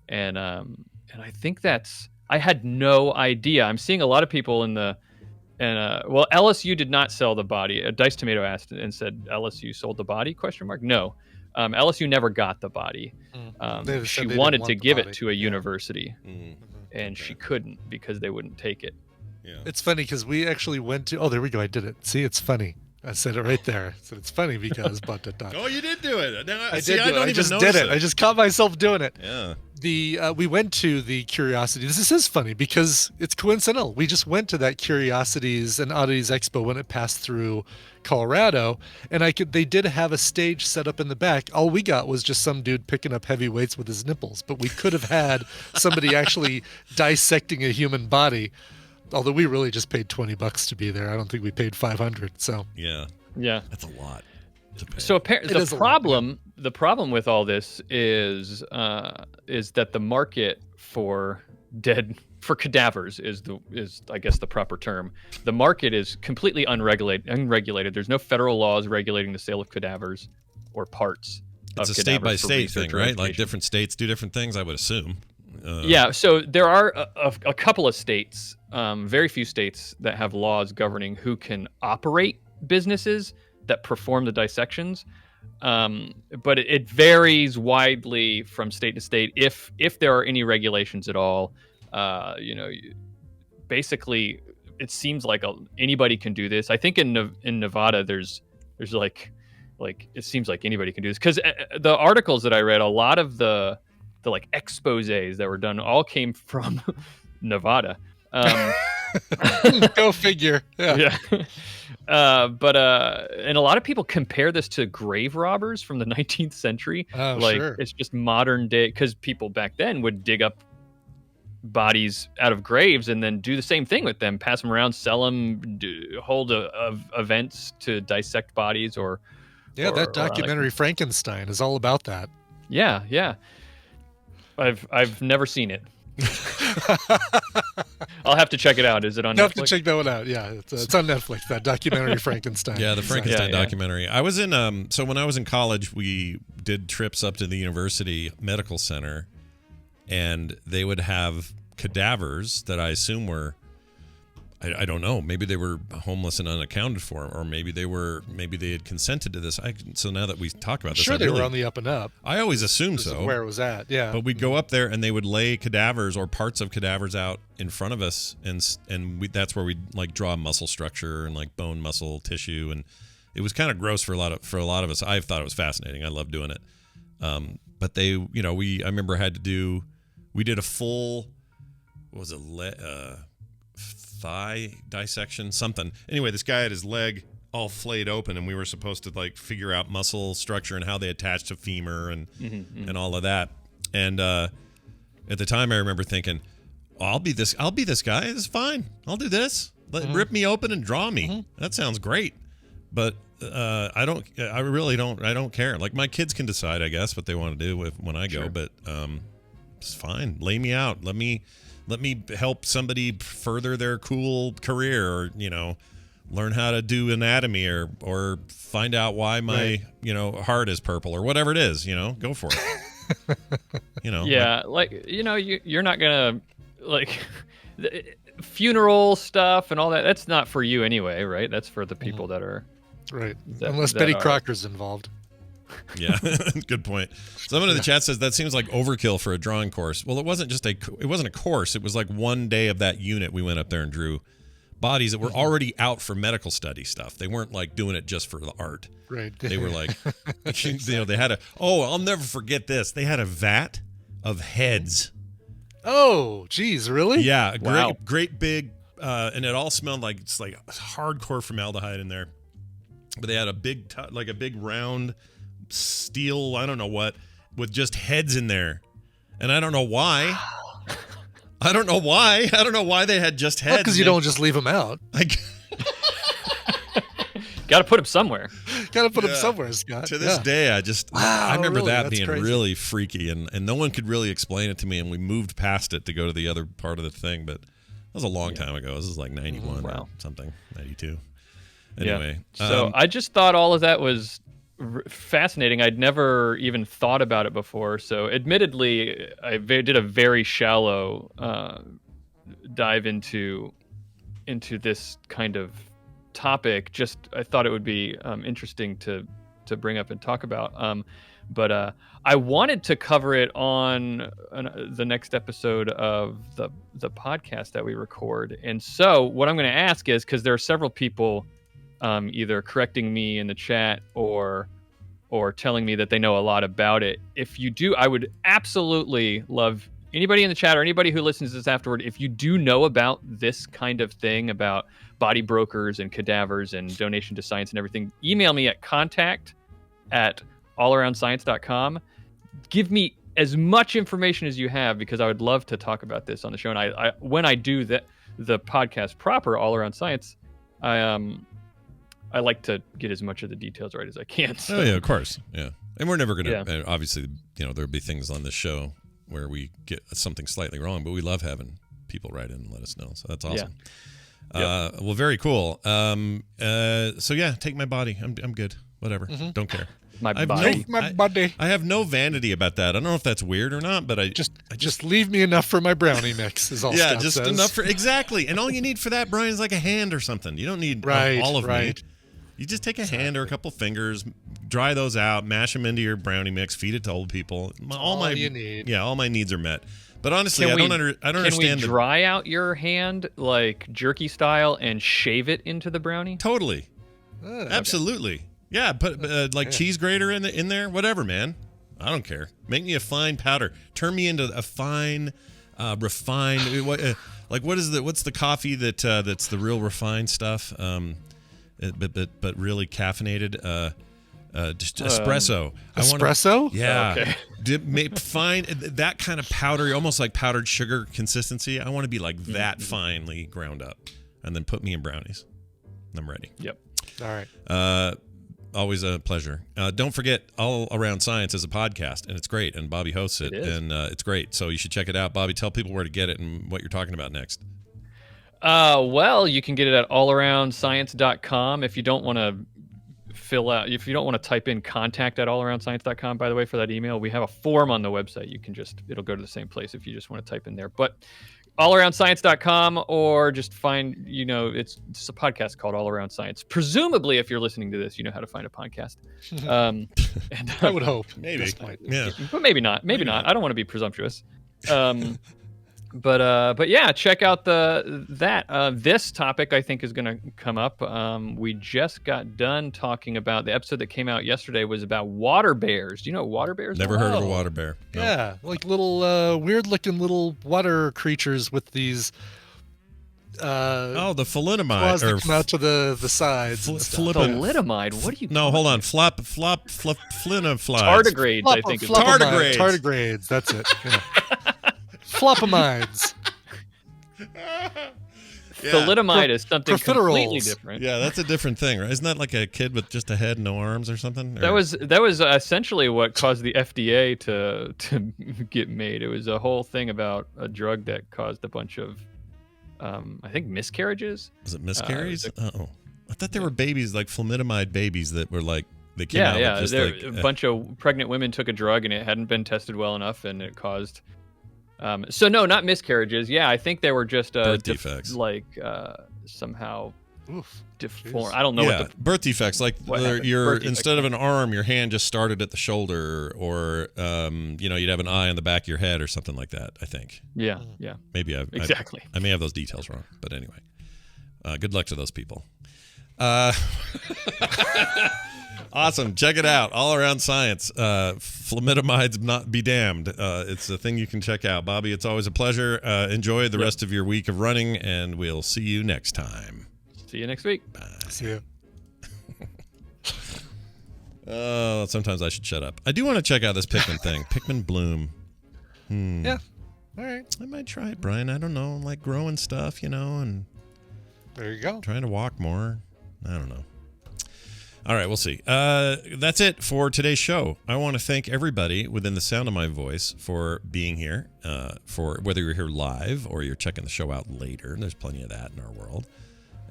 And I think I had no idea. I'm seeing a lot of people well, LSU did not sell the body. Dice Tomato asked and said, LSU sold the body? ? No. LSU never got the body. She wanted to give it to a university, and she couldn't because they wouldn't take it. Yeah. It's funny because we actually went to. Oh, there we go. I did it. See, it's funny. I said it right there. So it's funny because. Oh, you did do it. Now, I just did it. I just caught myself doing it. Yeah. We went to the Curiosity. This is funny because it's coincidental. We just went to that Curiosities and Oddities Expo when it passed through Colorado, and they did have a stage set up in the back. All we got was just some dude picking up heavy weights with his nipples, but we could have had somebody actually dissecting a human body. Although we really just paid $20 to be there. I don't think we paid $500. So yeah, that's a lot to pay. So the problem with all this is that the market for cadavers is I guess the proper term. The market is completely unregulated. There's no federal laws regulating the sale of cadavers or parts. It's a state by state thing, right? Like different states do different things, I would assume. Yeah, so there are a couple of states, very few states that have laws governing who can operate businesses that perform the dissections. But it varies widely from state to state, if there are any regulations at all. Basically, it seems like anybody can do this. I think in Nevada, there's like it seems like anybody can do this, because the articles that I read, a lot of the like exposés that were done all came from Nevada. Go figure. Yeah. But and a lot of people compare this to grave robbers from the 19th century. Oh, like sure. It's just modern day, because people back then would dig up bodies out of graves and then do the same thing with them, pass them around, sell them, hold events to dissect bodies or that documentary Frankenstein is all about that. Yeah. I've never seen it. I'll have to check it out. Is it on Netflix? You have to check that one out. Yeah, it's on Netflix, that documentary Frankenstein. Yeah, the Frankenstein documentary. I was in so when I was in college, we did trips up to the university medical center, and they would have cadavers that I assume were, I don't know, maybe they were homeless and unaccounted for, or maybe they had consented to this. So now that we talk about this, sure, they were on the up and up. I always assumed so. Where it was at, yeah. But we'd go up there and they would lay cadavers or parts of cadavers out in front of us, and that's where we'd like draw muscle structure and like bone, muscle, tissue, and it was kind of gross for a lot of us. I thought it was fascinating. I loved doing it. But they, I remember we did a full, what was it, thigh dissection, something. Anyway, this guy had his leg all flayed open, and we were supposed to like figure out muscle structure and how they attach to femur and all of that. And at the time, I remember thinking, I'll be this guy. This is fine. I'll do this. Rip me open and draw me. That sounds great. But I don't care. Like, my kids can decide, I guess, what they want to do when I go. But it's fine. Lay me out. Let me help somebody further their cool career, or learn how to do anatomy, or find out why my heart is purple, or whatever it is. Go for it. Yeah, you're not gonna like funeral stuff and all that. That's not for you anyway, right? That's for the people that are right. Unless Betty Crocker's involved. Yeah, good point. Someone in the chat says that seems like overkill for a drawing course. Well, it wasn't a course. It was like one day of that unit. We went up there and drew bodies that were already out for medical study stuff. They weren't like doing it just for the art. Right. They were like, they had I'll never forget this. They had a vat of heads. Oh, geez, really? Yeah, great big, and it all smelled like it's like hardcore formaldehyde in there. But they had a big round steel, I don't know what, with just heads in there. And I don't know why. I don't know why. I don't know why they had just heads. Because you don't just leave them out. Got to put them somewhere. Got to put them somewhere, Scott. To this day, I remember really? that That's being crazy. really freaky, and no one could really explain it to me, and we moved past it to go to the other part of the thing, but that was a long time ago. This is like 91 or something, 92. Anyway. Yeah. So I just thought all of that was fascinating. I'd never even thought about it before. So admittedly, I did a very shallow dive into this kind of topic. Just I thought it would be interesting to bring up and talk about. But I wanted to cover it on the next episode of the podcast that we record. And so what I'm going to ask is, because there are several people either correcting me in the chat or telling me that they know a lot about it. If you do, I would absolutely love anybody in the chat or anybody who listens to this afterward. If you do know about this kind of thing, about body brokers and cadavers and donation to science and everything, email me at contact@allaroundscience.com. Give me as much information as you have, because I would love to talk about this on the show. And I when I do the podcast proper, All Around Science, I like to get as much of the details right as I can. So. Oh yeah, of course, yeah. And we're never going to. Obviously, there'll be things on this show where we get something slightly wrong, but we love having people write in and let us know. So that's awesome. Yeah. Well, very cool. So yeah, take my body. I'm good. Whatever. Don't care. My body. My body. I have no vanity about that. I don't know if that's weird or not, but I just leave me enough for my brownie mix. Is all. Yeah, Scott just says. enough for exactly. And all you need for that, Brian, is like a hand or something. You don't need all of me. You just take a hand or a couple fingers, dry those out, mash them into your brownie mix, feed it to old people. All you need. Yeah, all my needs are met. But honestly, I don't understand. Can we dry out your hand like jerky style and shave it into the brownie? Totally. Absolutely. Okay. Yeah, put cheese grater in there, whatever, man. I don't care. Make me a fine powder. Turn me into a fine, refined. What's the coffee that's the real refined stuff? But really caffeinated. Just espresso. Espresso? Yeah. Okay. Find that kind of powdery, almost like powdered sugar consistency. I want to be like that finely ground up, and then put me in brownies. I'm ready. Yep. All right. Always a pleasure. Don't forget, All Around Science is a podcast, and it's great, and Bobby hosts it, and it's great. So you should check it out. Bobby, tell people where to get it and what you're talking about next. Well, you can get it at allaroundscience.com. If you don't want to if you don't want to type in contact@allaroundscience.com, by the way, for that email, we have a form on the website. It'll go to the same place if you just want to type in there. But allaroundscience.com, or just find, it's a podcast called All Around Science. Presumably, if you're listening to this, you know how to find a podcast. I would hope. Maybe. Yeah. But maybe not. Maybe not. I don't want to be presumptuous. But yeah, check out this topic I think is going to come up. We just got done talking about the episode that came out yesterday was about water bears. Do you know what water bears Never heard of a water bear. No. Yeah, like little weird looking little water creatures with these the thalidomide claws that come out to the sides. Thalidomide? What do you hold on. Flinaflies. Tardigrades, I think. Tardigrades, that's it. Yeah. Flopamides. Thalidomide is something completely different. Yeah, that's a different thing, right? Isn't that like a kid with just a head and no arms or something? That was essentially what caused the FDA to get made. It was a whole thing about a drug that caused a bunch of, I think, miscarriages. Was it miscarriages? I thought they were babies, like thalidomide babies that were like, they came out with just a bunch of pregnant women took a drug and it hadn't been tested well enough, and it caused... so no, not miscarriages. Yeah, I think they were just birth defects, somehow deformed. I don't know what the birth defects. Like instead of an arm, your hand just started at the shoulder, or you'd have an eye on the back of your head or something like that. I think. Yeah. Maybe exactly. I may have those details wrong, but anyway, good luck to those people. Awesome. Check it out. All Around Science. Thalidomides not be damned. It's a thing you can check out. Bobby, it's always a pleasure. Enjoy the rest of your week of running, and we'll see you next time. See you next week. Bye. See you. Sometimes I should shut up. I do want to check out this Pikmin thing. Pikmin Bloom. Yeah. All right. I might try it, Brian. I don't know. Like growing stuff, and there you go. Trying to walk more. I don't know. All right, we'll see. That's it for today's show. I want to thank everybody within the sound of my voice for being here, for whether you're here live or you're checking the show out later. There's plenty of that in our world,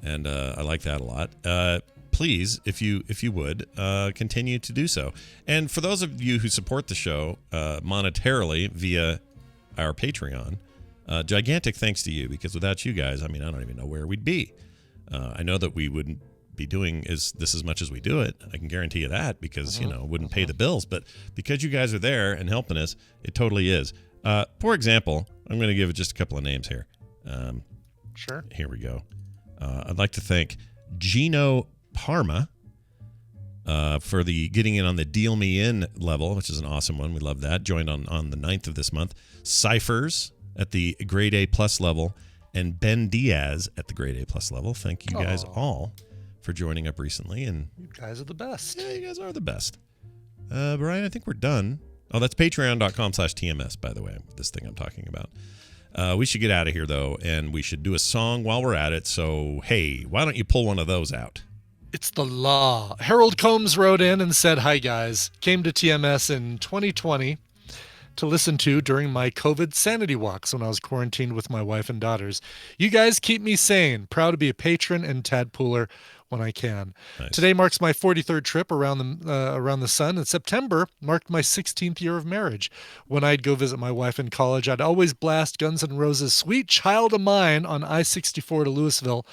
and I like that a lot. Please, if you would, continue to do so. And for those of you who support the show monetarily via our Patreon, gigantic thanks to you, because without you guys, I don't even know where we'd be. I know that we wouldn't be doing this as much as we do it. I can guarantee you that, because it wouldn't pay the bills, but because you guys are there and helping us, it totally is. For example, I'm going to give just a couple of names here. Sure. Here we go. I'd like to thank Gino Parma for the getting in on the Deal Me In level, which is an awesome one. We love that. Joined on the 9th of this month. Cyphers at the grade A plus level, and Ben Diaz at the grade A plus level. Thank you guys all for joining up recently. And you guys are the best. Yeah, you guys are the best. Brian, I think we're done. Oh, that's patreon.com/TMS, by the way, this thing I'm talking about. We should get out of here, though, and we should do a song while we're at it. So, hey, why don't you pull one of those out? It's the law. Harold Combs wrote in and said, "Hi, guys. Came to TMS in 2020 to listen to during my COVID sanity walks when I was quarantined with my wife and daughters. You guys keep me sane. Proud to be a patron and tadpooler when I can. Nice. Today marks my 43rd trip around the sun, and September marked my 16th year of marriage. When I'd go visit my wife in college, I'd always blast Guns N' Roses' Sweet Child of Mine on I-64 to Louisville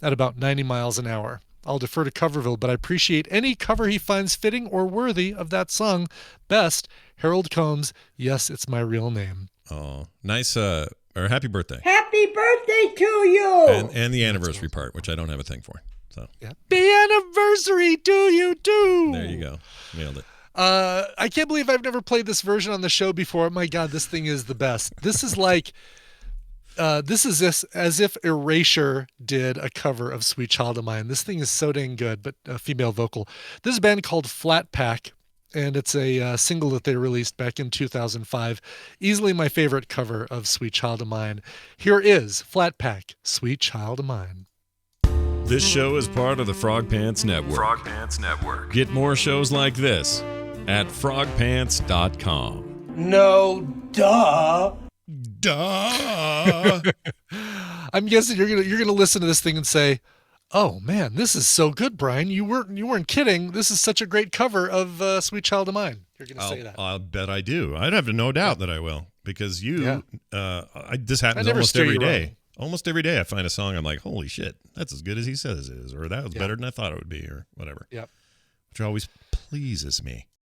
at about 90 miles an hour. I'll defer to Coverville, but I appreciate any cover he finds fitting or worthy of that song. Best, Harold Combs. Yes, it's my real name." Oh, nice. Or happy birthday. Happy birthday to you! And the anniversary part, which I don't have a thing for. So yeah. Happy anniversary to you too. There you go. Nailed it. I can't believe I've never played this version on the show before. My God, this thing is the best. This is like... this is as if Erasure did a cover of Sweet Child of Mine. This thing is so dang good, but a female vocal. This is a band called Flat Pack, and it's a single that they released back in 2005. Easily my favorite cover of Sweet Child of Mine. Here is Flat Pack, Sweet Child of Mine. This show is part of the Frog Pants Network. Frog Pants Network. Get more shows like this at frogpants.com. No, duh. Duh. I'm guessing you're gonna listen to this thing and say, "Oh man, this is so good, Brian. You weren't kidding. This is such a great cover of Sweet Child of Mine." You're gonna say that. I'll bet I do. I'd have no doubt that I will, because this happens almost every day. Wrong. Almost every day I find a song I'm like, holy shit, that's as good as he says it is, or that was better than I thought it would be, or whatever. Yep. Which always pleases me.